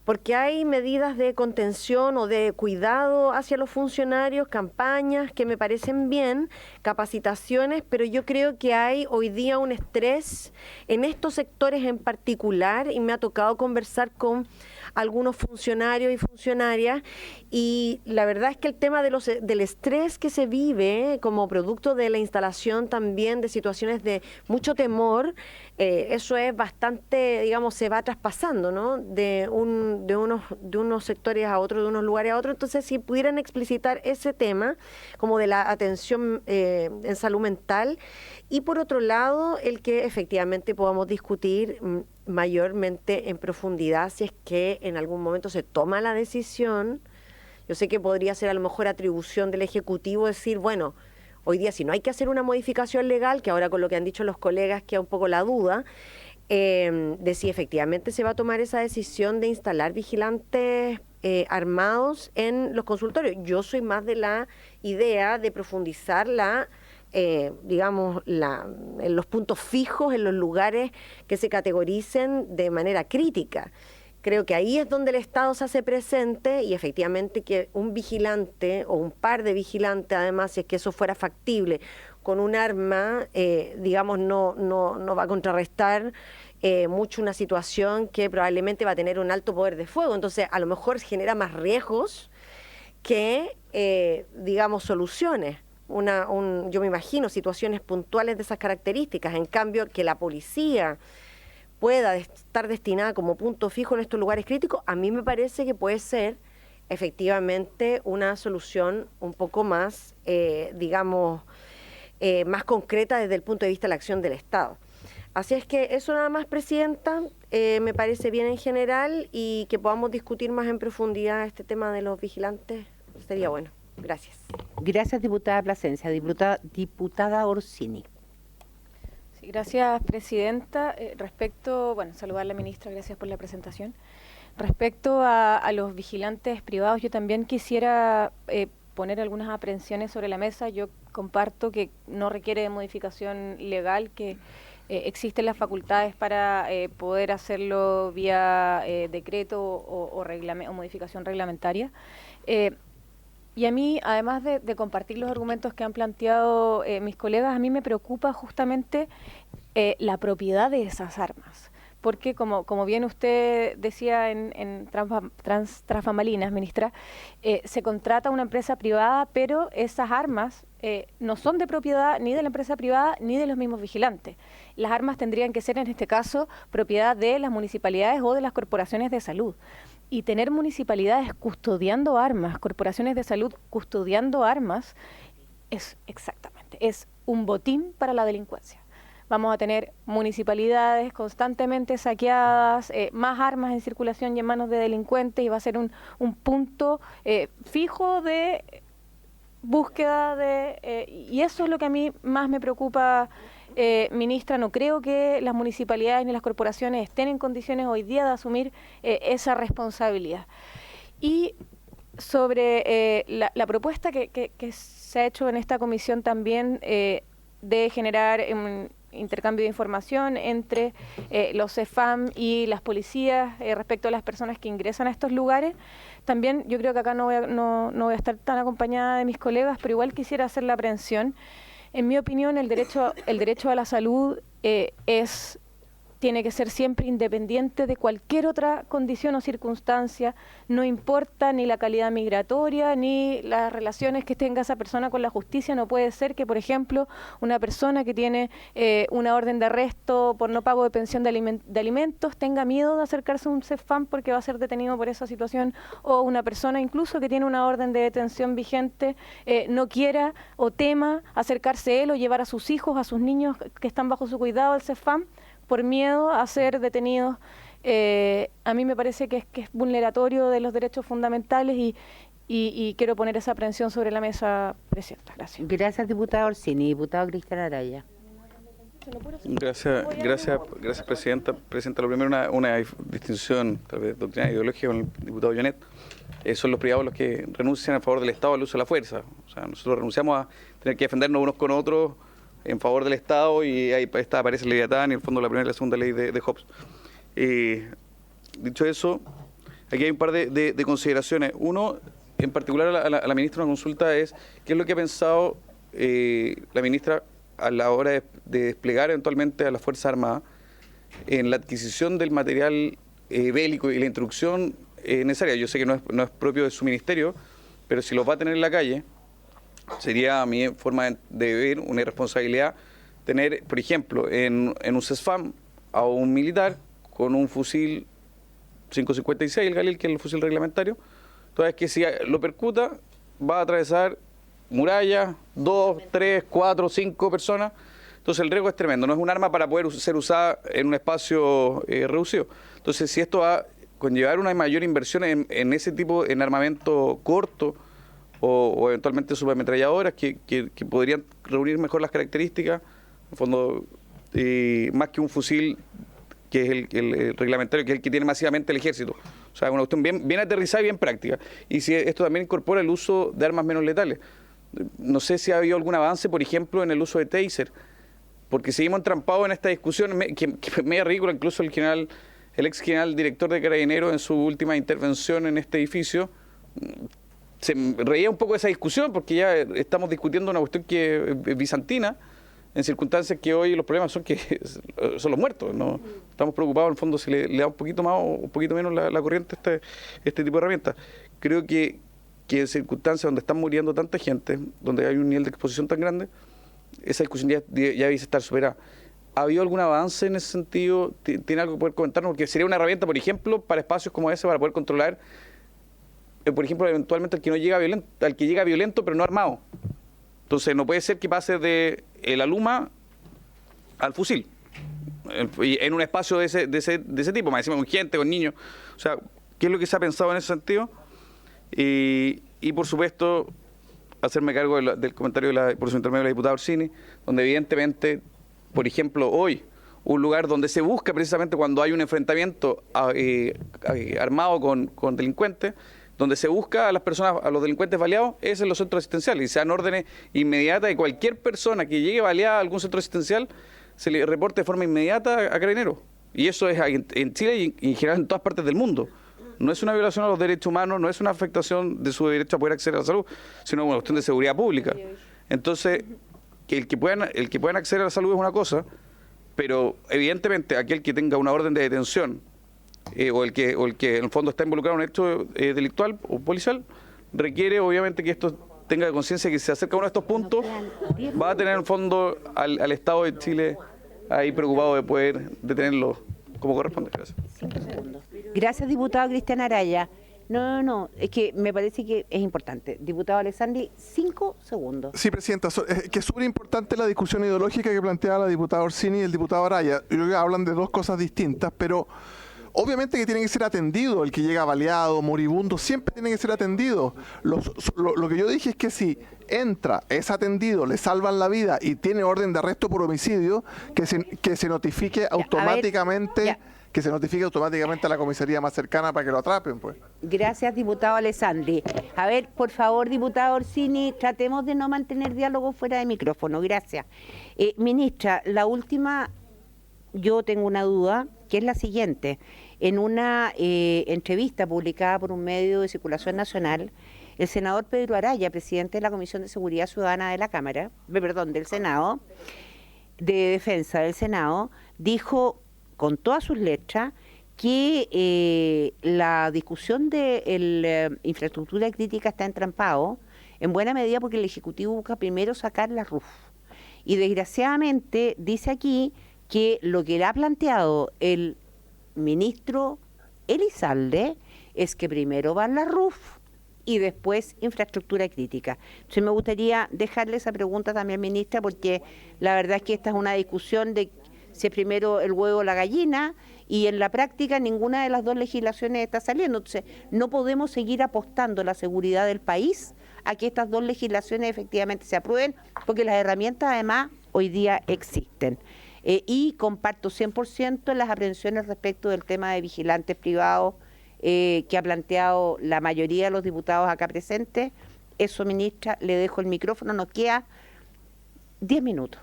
Porque hay medidas de contención o de cuidado hacia los funcionarios, campañas que me parecen bien, capacitaciones, pero yo creo que hay hoy día un estrés en estos sectores en particular, y me ha tocado conversar con algunos funcionarios y funcionarias, y la verdad es que el tema del estrés que se vive como producto de la instalación también de situaciones de mucho temor, eso es bastante, digamos, se va traspasando, ¿no? De unos sectores a otros, de unos lugares a otros. Entonces, si pudieran explicitar ese tema, como de la atención en salud mental, y por otro lado, el que efectivamente podamos discutir mayormente en profundidad si es que en algún momento se toma la decisión. Yo sé que podría ser a lo mejor atribución del Ejecutivo decir, bueno, hoy día si no hay que hacer una modificación legal, que ahora con lo que han dicho los colegas queda un poco la duda, de si efectivamente se va a tomar esa decisión de instalar vigilantes armados en los consultorios. Yo soy más de la idea de profundizar en los puntos fijos, en los lugares que se categoricen de manera crítica. Creo que ahí es donde el Estado se hace presente, y efectivamente que un vigilante o un par de vigilantes, además, si es que eso fuera factible, con un arma, no va a contrarrestar mucho una situación que probablemente va a tener un alto poder de fuego. Entonces, a lo mejor genera más riesgos que, digamos, soluciones. Yo me imagino situaciones puntuales de esas características. En cambio, que la policía pueda estar destinada como punto fijo en estos lugares críticos, a mí me parece que puede ser efectivamente una solución un poco más, digamos, más concreta desde el punto de vista de la acción del Estado. Así es que eso nada más, Presidenta, me parece bien en general, y que podamos discutir más en profundidad este tema de los vigilantes sería bueno. Gracias. Gracias, diputada Plasencia. Diputada Orsini. Sí, gracias, Presidenta. Saludar a la ministra, gracias por la presentación. Respecto a los vigilantes privados, yo también quisiera poner algunas aprehensiones sobre la mesa. Yo comparto que no requiere de modificación legal, que existen las facultades para poder hacerlo vía decreto o modificación reglamentaria. Y a mí, además de compartir los argumentos que han planteado mis colegas, a mí me preocupa justamente la propiedad de esas armas. Porque, como bien usted decía en Tras Bambalinas, ministra, se contrata una empresa privada, pero esas armas no son de propiedad ni de la empresa privada ni de los mismos vigilantes. Las armas tendrían que ser, en este caso, propiedad de las municipalidades o de las corporaciones de salud. Y tener municipalidades custodiando armas, corporaciones de salud custodiando armas, es un botín para la delincuencia. Vamos a tener municipalidades constantemente saqueadas, más armas en circulación y en manos de delincuentes, y va a ser un punto fijo de búsqueda y eso es lo que a mí más me preocupa, ministra. No creo que las municipalidades ni las corporaciones estén en condiciones hoy día de asumir esa responsabilidad. Y sobre la propuesta que se ha hecho en esta comisión también de generar un intercambio de información entre los CEFAM y las policías respecto a las personas que ingresan a estos lugares. También yo creo que acá no voy a estar tan acompañada de mis colegas, pero igual quisiera hacer la aprehensión. En mi opinión, el derecho a la salud tiene que ser siempre independiente de cualquier otra condición o circunstancia. No importa ni la calidad migratoria ni las relaciones que tenga esa persona con la justicia. No puede ser que, por ejemplo, una persona que tiene una orden de arresto por no pago de pensión de alimentos tenga miedo de acercarse a un CEFAM porque va a ser detenido por esa situación, o una persona incluso que tiene una orden de detención vigente no quiera o tema acercarse él o llevar a sus hijos, a sus niños que están bajo su cuidado al CEFAM, por miedo a ser detenidos. A mí me parece que es vulneratorio de los derechos fundamentales y quiero poner esa aprehensión sobre la mesa, Presidenta. Gracias. Gracias, diputada Orsini. Diputado Cristian Araya. Gracias, Presidenta. Presidenta, lo primero, una distinción, tal vez doctrinaria ideológica, con el diputado Jonet. Son los privados los que renuncian a favor del Estado al uso de la fuerza. O sea, nosotros renunciamos a tener que defendernos unos con otros en favor del Estado, y ahí aparece el Leviatán y en el fondo la primera y la segunda ley de Hobbes. Dicho eso, aquí hay un par de consideraciones. Uno, en particular a la ministra, una consulta es qué es lo que ha pensado la ministra a la hora de desplegar eventualmente a las Fuerzas Armadas en la adquisición del material bélico y la instrucción necesaria. Yo sé que no es propio de su ministerio, pero si los va a tener en la calle, sería a mi forma de ver una irresponsabilidad tener, por ejemplo, en un CESFAM a un militar con un fusil 5.56, el Galil, que es el fusil reglamentario. Entonces, que si lo percuta, va a atravesar murallas, 2, 3, 4, 5 personas. Entonces, el riesgo es tremendo. No es un arma para poder ser usada en un espacio reducido. Entonces, si esto va a conllevar una mayor inversión en ese tipo, en armamento corto, o eventualmente subametralladoras que podrían reunir mejor las características, en el fondo, más que un fusil que es el reglamentario, que es el que tiene masivamente el ejército. O sea, una cuestión bien aterrizada y bien práctica. Y si esto también incorpora el uso de armas menos letales. No sé si ha habido algún avance, por ejemplo, en el uso de taser, porque seguimos entrampados en esta discusión, que es media ridícula. Incluso el ex general director de Carabineros, en su última intervención en este edificio, se reía un poco de esa discusión, porque ya estamos discutiendo una cuestión que es bizantina, en circunstancias que hoy los problemas son son los muertos. ¿No? Estamos preocupados en el fondo si le da un poquito más o un poquito menos la corriente a este tipo de herramientas. Creo que en circunstancias donde están muriendo tanta gente, donde hay un nivel de exposición tan grande, esa discusión ya debe estar superada. ¿Ha habido algún avance en ese sentido? ¿Tiene algo que poder comentarnos? Porque sería una herramienta, por ejemplo, para espacios como ese, para poder controlar, por ejemplo, eventualmente al que llega violento, pero no armado. Entonces, no puede ser que pase de la luma al fusil, en un espacio de ese tipo, más encima con gente, con niños. O sea, ¿qué es lo que se ha pensado en ese sentido? Y por supuesto, hacerme cargo del comentario por su intermedio de la diputada Orsini, donde evidentemente, por ejemplo, hoy, un lugar donde se busca precisamente cuando hay un enfrentamiento armado con delincuentes, donde se busca a las personas, a los delincuentes baleados, es en los centros asistenciales, y se dan órdenes inmediatas de cualquier persona que llegue baleada a algún centro asistencial, se le reporte de forma inmediata a Carabineros. Y eso es en Chile y en general en todas partes del mundo. No es una violación a los derechos humanos, no es una afectación de su derecho a poder acceder a la salud, sino una cuestión de seguridad pública. Entonces, que el que puedan acceder a la salud es una cosa, pero evidentemente aquel que tenga una orden de detención o el que en el fondo está involucrado en un hecho delictual o policial, requiere obviamente que esto tenga conciencia que si se acerca a uno de estos puntos, va a tener en el fondo al Estado de Chile ahí preocupado de poder detenerlo como corresponde. Gracias. Gracias, diputado Cristian Araya. No, es que me parece que es importante. Diputado Alessandri, 5 segundos. Sí, Presidenta, que es súper importante la discusión ideológica que planteaba la diputada Orsini y el diputado Araya. Yo creo que hablan de dos cosas distintas, pero obviamente que tiene que ser atendido. El que llega baleado, moribundo, siempre tiene que ser atendido. Lo que yo dije es que si entra, es atendido, le salvan la vida y tiene orden de arresto por homicidio, que se notifique automáticamente... Que se notifique automáticamente a la comisaría más cercana para que lo atrapen, pues. Gracias, diputado Alessandri. A ver, por favor, diputado Orsini, tratemos de no mantener diálogo fuera de micrófono. Gracias. Ministra, la última, yo tengo una duda, que es la siguiente. En una entrevista publicada por un medio de circulación nacional, el senador Pedro Araya, presidente de la Comisión de Seguridad Ciudadana de la Cámara, del Senado, de Defensa del Senado, dijo con todas sus letras, que la discusión de la infraestructura crítica está entrampado, en buena medida porque el Ejecutivo busca primero sacar la RUF. Y desgraciadamente dice aquí que lo que le ha planteado el ministro Elizalde es que primero va la RUF y después infraestructura crítica. Entonces me gustaría dejarle esa pregunta también, ministra, porque la verdad es que esta es una discusión de si es primero el huevo o la gallina, y en la práctica ninguna de las dos legislaciones está saliendo. Entonces, no podemos seguir apostando la seguridad del país a que estas dos legislaciones efectivamente se aprueben, porque las herramientas además hoy día existen. Y comparto 100% las aprehensiones respecto del tema de vigilantes privados que ha planteado la mayoría de los diputados acá presentes. Eso, ministra, le dejo el micrófono, nos queda 10 minutos.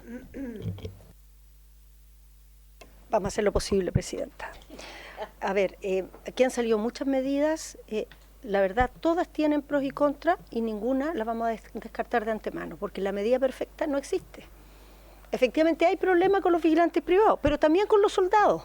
Vamos a hacer lo posible, Presidenta. A ver, aquí han salido muchas medidas, la verdad, todas tienen pros y contras y ninguna la vamos a descartar de antemano, porque la medida perfecta no existe. Efectivamente hay problemas con los vigilantes privados, pero también con los soldados.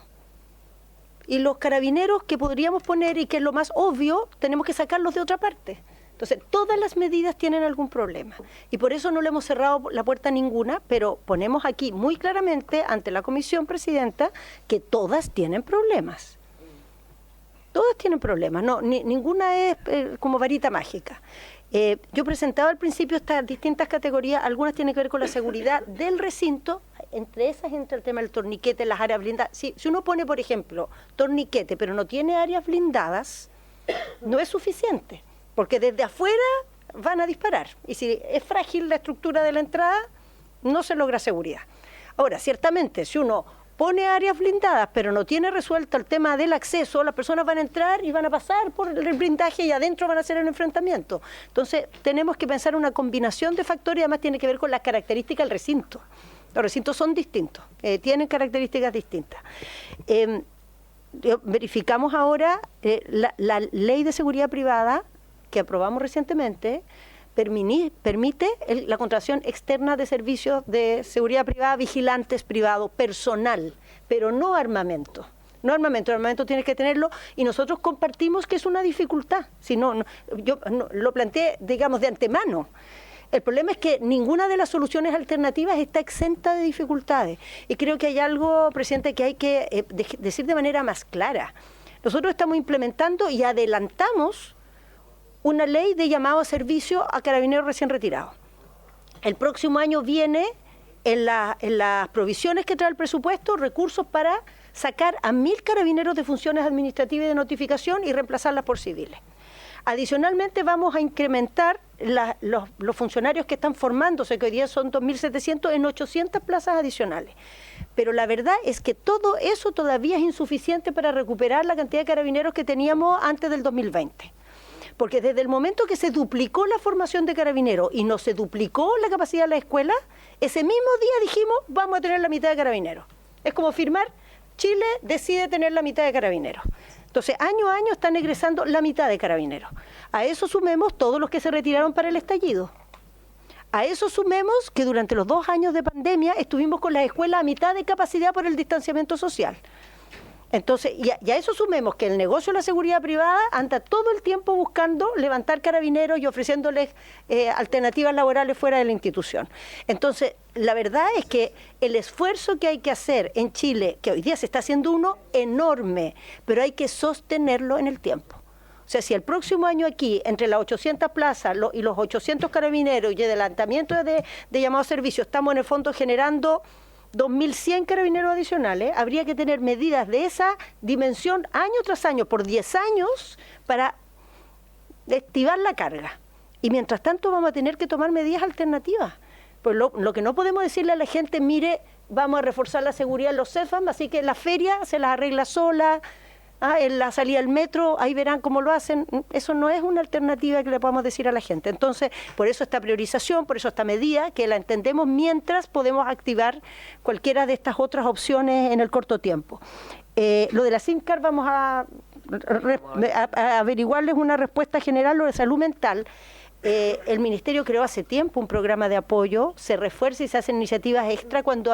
Y los carabineros que podríamos poner, y que es lo más obvio, tenemos que sacarlos de otra parte. Entonces, todas las medidas tienen algún problema y por eso no le hemos cerrado la puerta a ninguna, pero ponemos aquí muy claramente ante la Comisión, Presidenta, que todas tienen problemas. Todas tienen problemas, no, ninguna es como varita mágica. Yo presentaba al principio estas distintas categorías, algunas tienen que ver con la seguridad del recinto, entre esas entra el tema del torniquete, las áreas blindadas. Si uno pone, por ejemplo, torniquete, pero no tiene áreas blindadas, no es suficiente. Porque desde afuera van a disparar. Y si es frágil la estructura de la entrada, no se logra seguridad. Ahora, ciertamente, si uno pone áreas blindadas, pero no tiene resuelto el tema del acceso, las personas van a entrar y van a pasar por el blindaje y adentro van a hacer el enfrentamiento. Entonces, tenemos que pensar una combinación de factores y además tiene que ver con las características del recinto. Los recintos son distintos, tienen características distintas. Verificamos ahora la ley de seguridad privada, que aprobamos recientemente, permite la contratación externa de servicios de seguridad privada, vigilantes privados, personal, pero no armamento. No armamento, el armamento tienes que tenerlo y nosotros compartimos que es una dificultad. Si no, yo lo planteé, digamos, de antemano. El problema es que ninguna de las soluciones alternativas está exenta de dificultades. Y creo que hay algo, presidente, que hay que decir de manera más clara. Nosotros estamos implementando y adelantamos una ley de llamado a servicio a carabineros recién retirados. El próximo año viene en las provisiones que trae el presupuesto recursos para sacar a 1.000 carabineros de funciones administrativas y de notificación y reemplazarlas por civiles. Adicionalmente vamos a incrementar los funcionarios que están formándose, que hoy día son 2.700, en 800 plazas adicionales. Pero la verdad es que todo eso todavía es insuficiente para recuperar la cantidad de carabineros que teníamos antes del 2020. Porque desde el momento que se duplicó la formación de carabineros y no se duplicó la capacidad de la escuela, ese mismo día dijimos, vamos a tener la mitad de carabineros. Es como firmar, Chile decide tener la mitad de carabineros. Entonces, año a año están egresando la mitad de carabineros. A eso sumemos todos los que se retiraron para el estallido. A eso sumemos que durante los 2 años de pandemia estuvimos con las escuelas a mitad de capacidad por el distanciamiento social. Entonces, y a eso sumemos que el negocio de la seguridad privada anda todo el tiempo buscando levantar carabineros y ofreciéndoles alternativas laborales fuera de la institución. Entonces, la verdad es que el esfuerzo que hay que hacer en Chile, que hoy día se está haciendo uno enorme, pero hay que sostenerlo en el tiempo. O sea, si el próximo año aquí, entre las 800 plazas y los 800 carabineros y el adelantamiento de llamado a servicio, estamos en el fondo generando 2.100 carabineros adicionales, habría que tener medidas de esa dimensión año tras año, por 10 años, para activar la carga. Y mientras tanto vamos a tener que tomar medidas alternativas. Pues lo que no podemos decirle a la gente, mire, vamos a reforzar la seguridad en los CEFAM, así que la feria se las arregla sola, en la salida del metro, ahí verán cómo lo hacen. Eso no es una alternativa que le podamos decir a la gente. Entonces, por eso esta priorización, por eso esta medida, que la entendemos mientras podemos activar cualquiera de estas otras opciones en el corto tiempo. Lo de la SINCAR vamos a averiguarles una respuesta general. Lo de salud mental, el Ministerio creó hace tiempo un programa de apoyo, se refuerza y se hacen iniciativas extra cuando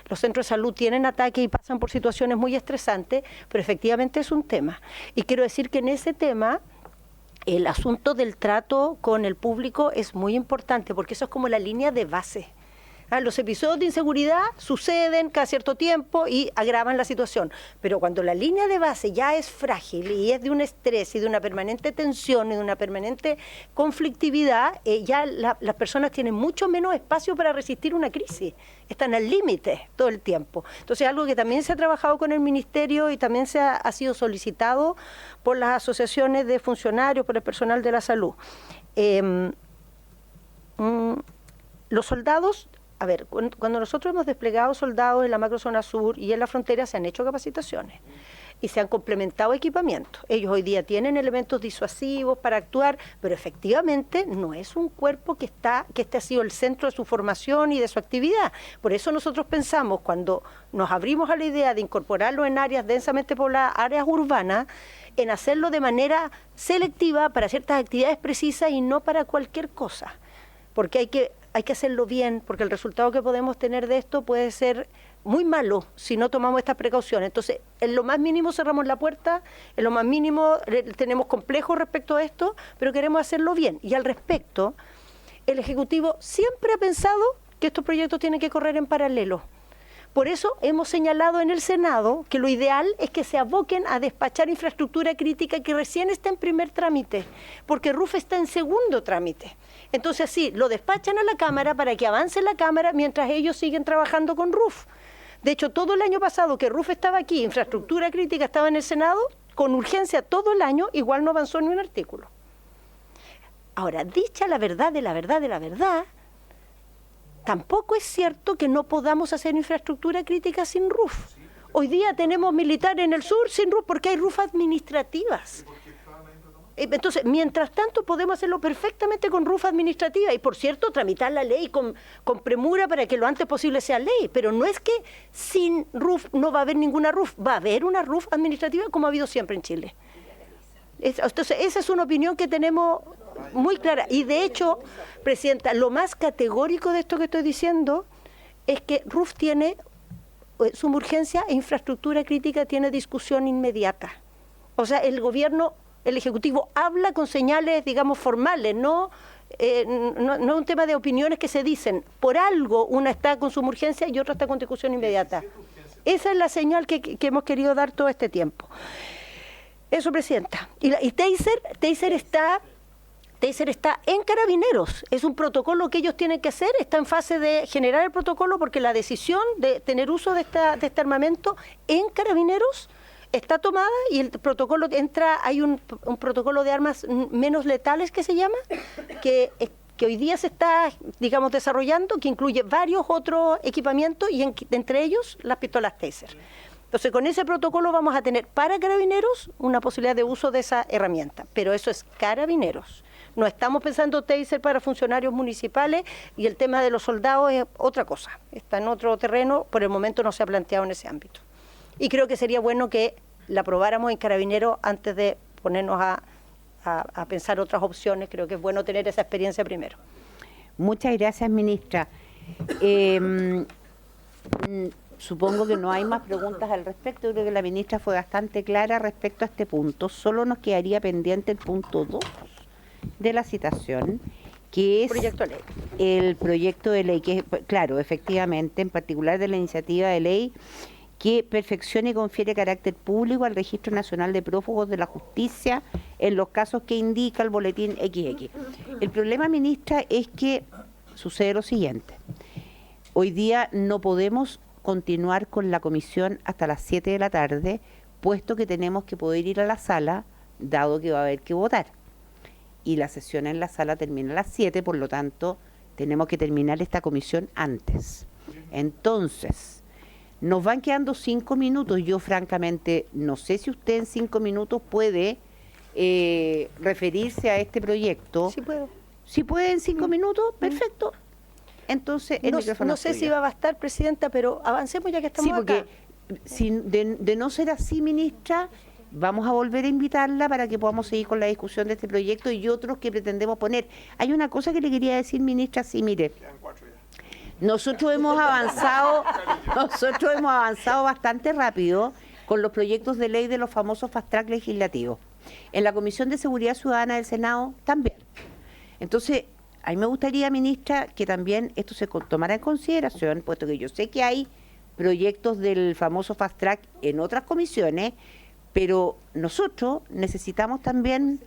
los centros de salud tienen ataques y pasan por situaciones muy estresantes, pero efectivamente es un tema. Y quiero decir que en ese tema el asunto del trato con el público es muy importante, porque eso es como la línea de base. Los episodios de inseguridad suceden cada cierto tiempo y agravan la situación, pero cuando la línea de base ya es frágil y es de un estrés y de una permanente tensión y de una permanente conflictividad, ya las personas tienen mucho menos espacio para resistir una crisis, están al límite todo el tiempo. Entonces, algo que también se ha trabajado con el Ministerio y también ha sido solicitado por las asociaciones de funcionarios, por el personal de la salud. Los soldados... A ver, cuando nosotros hemos desplegado soldados en la macrozona sur y en la frontera, se han hecho capacitaciones y se han complementado equipamientos. Ellos hoy día tienen elementos disuasivos para actuar, pero efectivamente no es un cuerpo que este ha sido el centro de su formación y de su actividad. Por eso nosotros pensamos, cuando nos abrimos a la idea de incorporarlo en áreas densamente pobladas, áreas urbanas, en hacerlo de manera selectiva para ciertas actividades precisas y no para cualquier cosa. Porque hay que hacerlo bien, porque el resultado que podemos tener de esto puede ser muy malo si no tomamos estas precauciones. Entonces, en lo más mínimo cerramos la puerta, en lo más mínimo tenemos complejos respecto a esto, pero queremos hacerlo bien. Y al respecto, el Ejecutivo siempre ha pensado que estos proyectos tienen que correr en paralelo. Por eso hemos señalado en el Senado que lo ideal es que se aboquen a despachar infraestructura crítica que recién está en primer trámite, porque RUF está en segundo trámite. Entonces, sí, lo despachan a la Cámara para que avance la Cámara mientras ellos siguen trabajando con RUF. De hecho, todo el año pasado que RUF estaba aquí, infraestructura crítica estaba en el Senado, con urgencia todo el año, igual no avanzó ni un artículo. Ahora, dicha la verdad de la verdad de la verdad, tampoco es cierto que no podamos hacer infraestructura crítica sin RUF. Hoy día tenemos militares en el sur sin RUF porque hay RUF administrativas. Entonces, mientras tanto, podemos hacerlo perfectamente con RUF administrativa y, por cierto, tramitar la ley con premura para que lo antes posible sea ley. Pero no es que sin RUF no va a haber ninguna RUF, va a haber una RUF administrativa como ha habido siempre en Chile. Entonces, esa es una opinión que tenemos muy clara. Y de hecho, Presidenta, lo más categórico de esto que estoy diciendo es que RUF tiene suma urgencia e infraestructura crítica, tiene discusión inmediata. O sea, el gobierno, el Ejecutivo habla con señales, digamos, formales, no un tema de opiniones que se dicen. Por algo una está con suma urgencia y otra está con discusión inmediata. Esa es la señal que hemos querido dar todo este tiempo. Eso, Presidenta. Y Taser está en Carabineros. Es un protocolo que ellos tienen que hacer, está en fase de generar el protocolo porque la decisión de tener uso de este armamento en Carabineros está tomada y el protocolo hay un protocolo de armas menos letales que se llama, que hoy día se está, digamos, desarrollando, que incluye varios otros equipamientos y entre ellos las pistolas Taser. Entonces, con ese protocolo vamos a tener para Carabineros una posibilidad de uso de esa herramienta, pero eso es Carabineros. No estamos pensando Taser para funcionarios municipales y el tema de los soldados es otra cosa, está en otro terreno, por el momento no se ha planteado en ese ámbito. Y creo que sería bueno que la aprobáramos en Carabineros antes de ponernos a pensar otras opciones. Creo que es bueno tener esa experiencia primero. Muchas gracias, ministra. Supongo que no hay más preguntas al respecto. Yo creo que la ministra fue bastante clara respecto a este punto. Solo nos quedaría pendiente el punto 2 de la citación, que es el proyecto de ley, que claro, efectivamente, en particular de la iniciativa de ley que perfecciona y confiere carácter público al Registro Nacional de Prófugos de la Justicia en los casos que indica el boletín XX. El problema, ministra, es que sucede lo siguiente. Hoy día no podemos continuar con la comisión hasta las 7 de la tarde, puesto que tenemos que poder ir a la sala, dado que va a haber que votar. Y la sesión en la sala termina a las 7, por lo tanto, tenemos que terminar esta comisión antes. Entonces, nos van quedando 5 minutos. Yo, francamente, no sé si usted en 5 minutos puede referirse a este proyecto. Sí puedo. Si puede en 5 minutos, perfecto. Entonces, el micrófono no sé es tuyo. si va a bastar, Presidenta, pero avancemos ya que estamos acá. Sí, porque de no ser así, ministra, vamos a volver a invitarla para que podamos seguir con la discusión de este proyecto y otros que pretendemos poner. Hay una cosa que le quería decir, ministra, sí, mire. Nosotros hemos avanzado bastante rápido con los proyectos de ley de los famosos fast track legislativos. En la Comisión de Seguridad Ciudadana del Senado también. Entonces, a mí me gustaría, ministra, que también esto se tomara en consideración, puesto que yo sé que hay proyectos del famoso fast track en otras comisiones, pero nosotros necesitamos también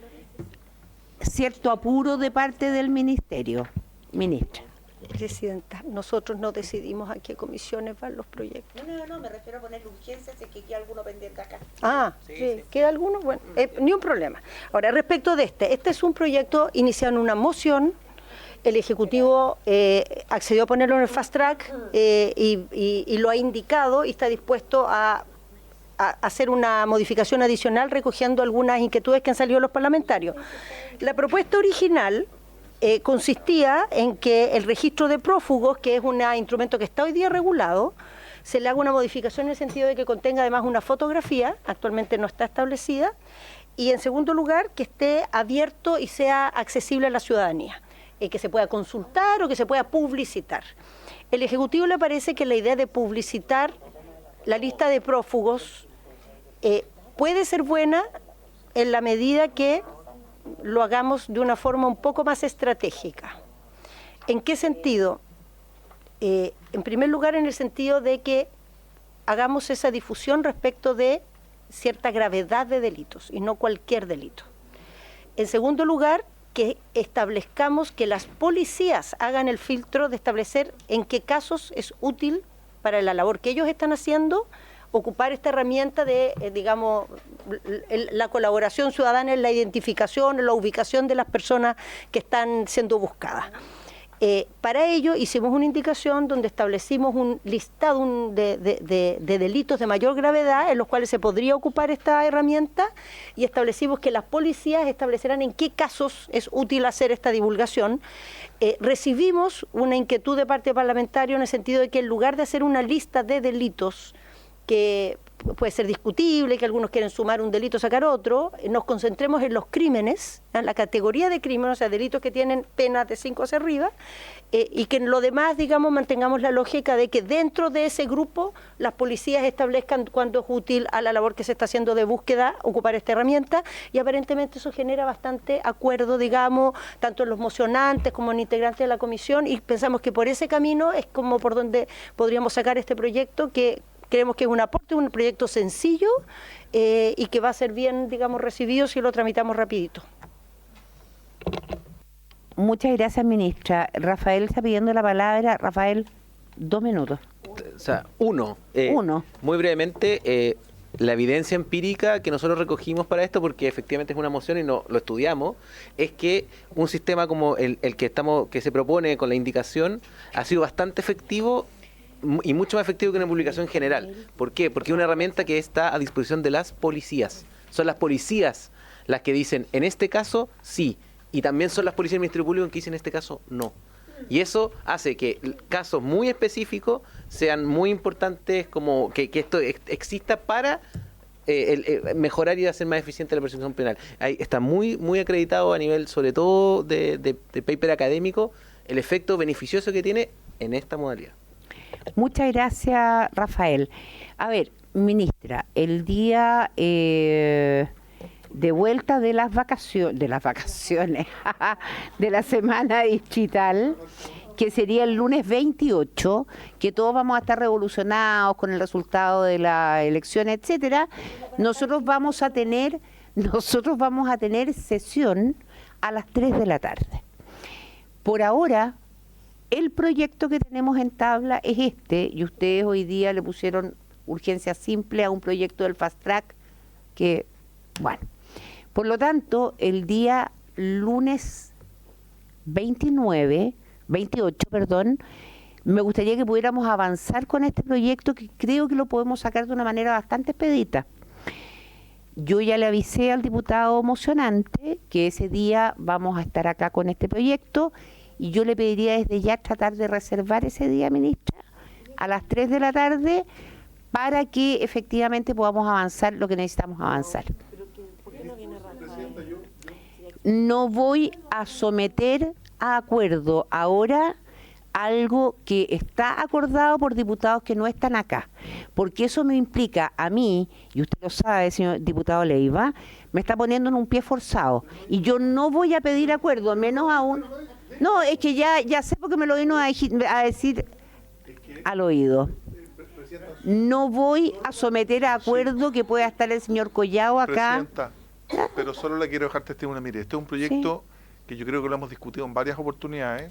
cierto apuro de parte del ministerio. Ministra. Presidenta, nosotros no decidimos a qué comisiones van los proyectos. No, me refiero a ponerle urgencia, si que queda alguno pendiente acá. ¿Queda alguno? Bueno, ni un problema. Ahora, respecto de este es un proyecto iniciado en una moción, el Ejecutivo accedió a ponerlo en el fast track y lo ha indicado y está dispuesto a hacer una modificación adicional recogiendo algunas inquietudes que han salido de los parlamentarios. La propuesta original consistía en que el registro de prófugos, que es un instrumento que está hoy día regulado, se le haga una modificación en el sentido de que contenga además una fotografía, actualmente no está establecida, y en segundo lugar que esté abierto y sea accesible a la ciudadanía, que se pueda consultar o que se pueda publicitar. El Ejecutivo le parece que la idea de publicitar la lista de prófugos puede ser buena en la medida que lo hagamos de una forma un poco más estratégica. ¿En qué sentido? En primer lugar, en el sentido de que hagamos esa difusión respecto de cierta gravedad de delitos y no cualquier delito. En segundo lugar, que establezcamos que las policías hagan el filtro de establecer en qué casos es útil para la labor que ellos están haciendo ocupar esta herramienta de, digamos, la colaboración ciudadana en la identificación, en la ubicación de las personas que están siendo buscadas. Para ello hicimos una indicación donde establecimos un listado de delitos de mayor gravedad en los cuales se podría ocupar esta herramienta y establecimos que las policías establecerán en qué casos es útil hacer esta divulgación. Recibimos una inquietud de parte parlamentaria en el sentido de que en lugar de hacer una lista de delitos que puede ser discutible, que algunos quieren sumar un delito, sacar otro, nos concentremos en los crímenes, en la categoría de crímenes, o sea, delitos que tienen penas de 5 hacia arriba, y que en lo demás, digamos, mantengamos la lógica de que dentro de ese grupo las policías establezcan cuándo es útil a la labor que se está haciendo de búsqueda ocupar esta herramienta, y aparentemente eso genera bastante acuerdo, digamos, tanto en los mocionantes como en integrantes de la comisión, y pensamos que por ese camino es como por donde podríamos sacar este proyecto, que creemos que es un aporte, un proyecto sencillo y que va a ser bien, digamos, recibido si lo tramitamos rapidito. Muchas gracias, ministra. Rafael está pidiendo la palabra. Rafael, 2 minutos. O sea, uno. Muy brevemente, la evidencia empírica que nosotros recogimos para esto, porque efectivamente es una moción y no lo estudiamos, es que un sistema como el que se propone con la indicación ha sido bastante efectivo y mucho más efectivo que una publicación general. ¿Por qué? Porque es una herramienta que está a disposición de las policías. Son las policías las que dicen, en este caso, sí. Y también son las policías del Ministerio Público que dicen, en este caso, no. Y eso hace que casos muy específicos sean muy importantes, como que esto exista para mejorar y hacer más eficiente la persecución penal. Ahí está muy, muy acreditado a nivel, sobre todo, de paper académico, el efecto beneficioso que tiene en esta modalidad. Muchas gracias, Rafael. A ver, ministra, el día de vuelta de las vacaciones, de la semana digital, que sería el lunes 28, que todos vamos a estar revolucionados con el resultado de la elección, etcétera, nosotros vamos a tener sesión a las 3 de la tarde. Por ahora, el proyecto que tenemos en tabla es este, y ustedes hoy día le pusieron urgencia simple a un proyecto del Fast Track que, bueno, por lo tanto, el día lunes 28, me gustaría que pudiéramos avanzar con este proyecto, que creo que lo podemos sacar de una manera bastante expedita. Yo ya le avisé al diputado mocionante que ese día vamos a estar acá con este proyecto, y yo le pediría desde ya tratar de reservar ese día, ministra, a las 3 de la tarde, para que efectivamente podamos avanzar lo que necesitamos avanzar. No voy a someter a acuerdo ahora algo que está acordado por diputados que no están acá, porque eso me implica a mí, y usted lo sabe, señor diputado Leiva, me está poniendo en un pie forzado, y yo no voy a pedir acuerdo, menos aún. No, es que ya sé porque me lo vino a decir al oído. No voy a someter a acuerdo que pueda estar el señor Collao acá. Presidenta, pero solo le quiero dejar testimonio. Mire, este es un proyecto que yo creo que lo hemos discutido en varias oportunidades.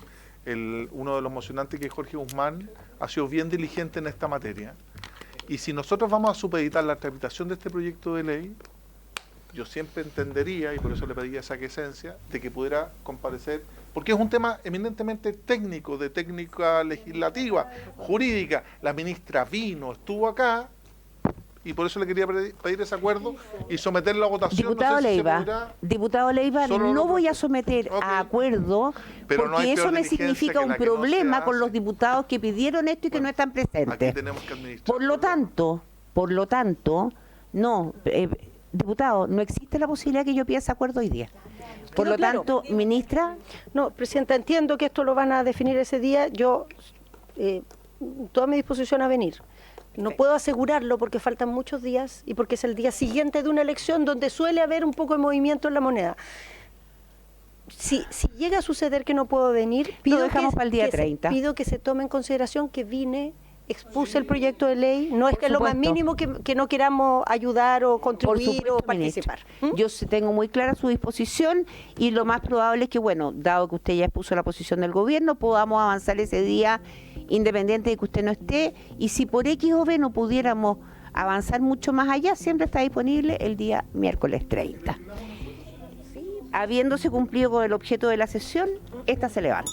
Uno de los mocionantes, que es Jorge Guzmán, ha sido bien diligente en esta materia. Y si nosotros vamos a supeditar la tramitación de este proyecto de ley, yo siempre entendería, y por eso le pedía esa quesencia, de que pudiera comparecer, porque es un tema eminentemente técnico, de técnica legislativa, jurídica. La ministra vino, estuvo acá, y por eso le quería pedir ese acuerdo y someterlo a votación. Diputado Leiva, no voy a someter a acuerdo, pero porque no eso me significa un problema con los diputados que pidieron esto y que no están presentes. Aquí tenemos que administrar. Por lo tanto, no, diputado, no existe la posibilidad que yo pida ese acuerdo hoy día. Por lo tanto, ministra. No, presidenta, entiendo que esto lo van a definir ese día. Yo, toda mi disposición a venir. No puedo asegurarlo porque faltan muchos días y porque es el día siguiente de una elección donde suele haber un poco de movimiento en la moneda. Si llega a suceder que no puedo venir, pido lo dejamos para el día 30. Pido que se tome en consideración que vine, expuse el proyecto de ley, no es que es lo más mínimo que no queramos ayudar o contribuir o participar. Yo tengo muy clara su disposición, y lo más probable es que, bueno, dado que usted ya expuso la posición del gobierno, podamos avanzar ese día independiente de que usted no esté, y si por X o B no pudiéramos avanzar mucho más allá, siempre está disponible el día miércoles 30. Habiéndose cumplido con el objeto de la sesión, esta se levanta.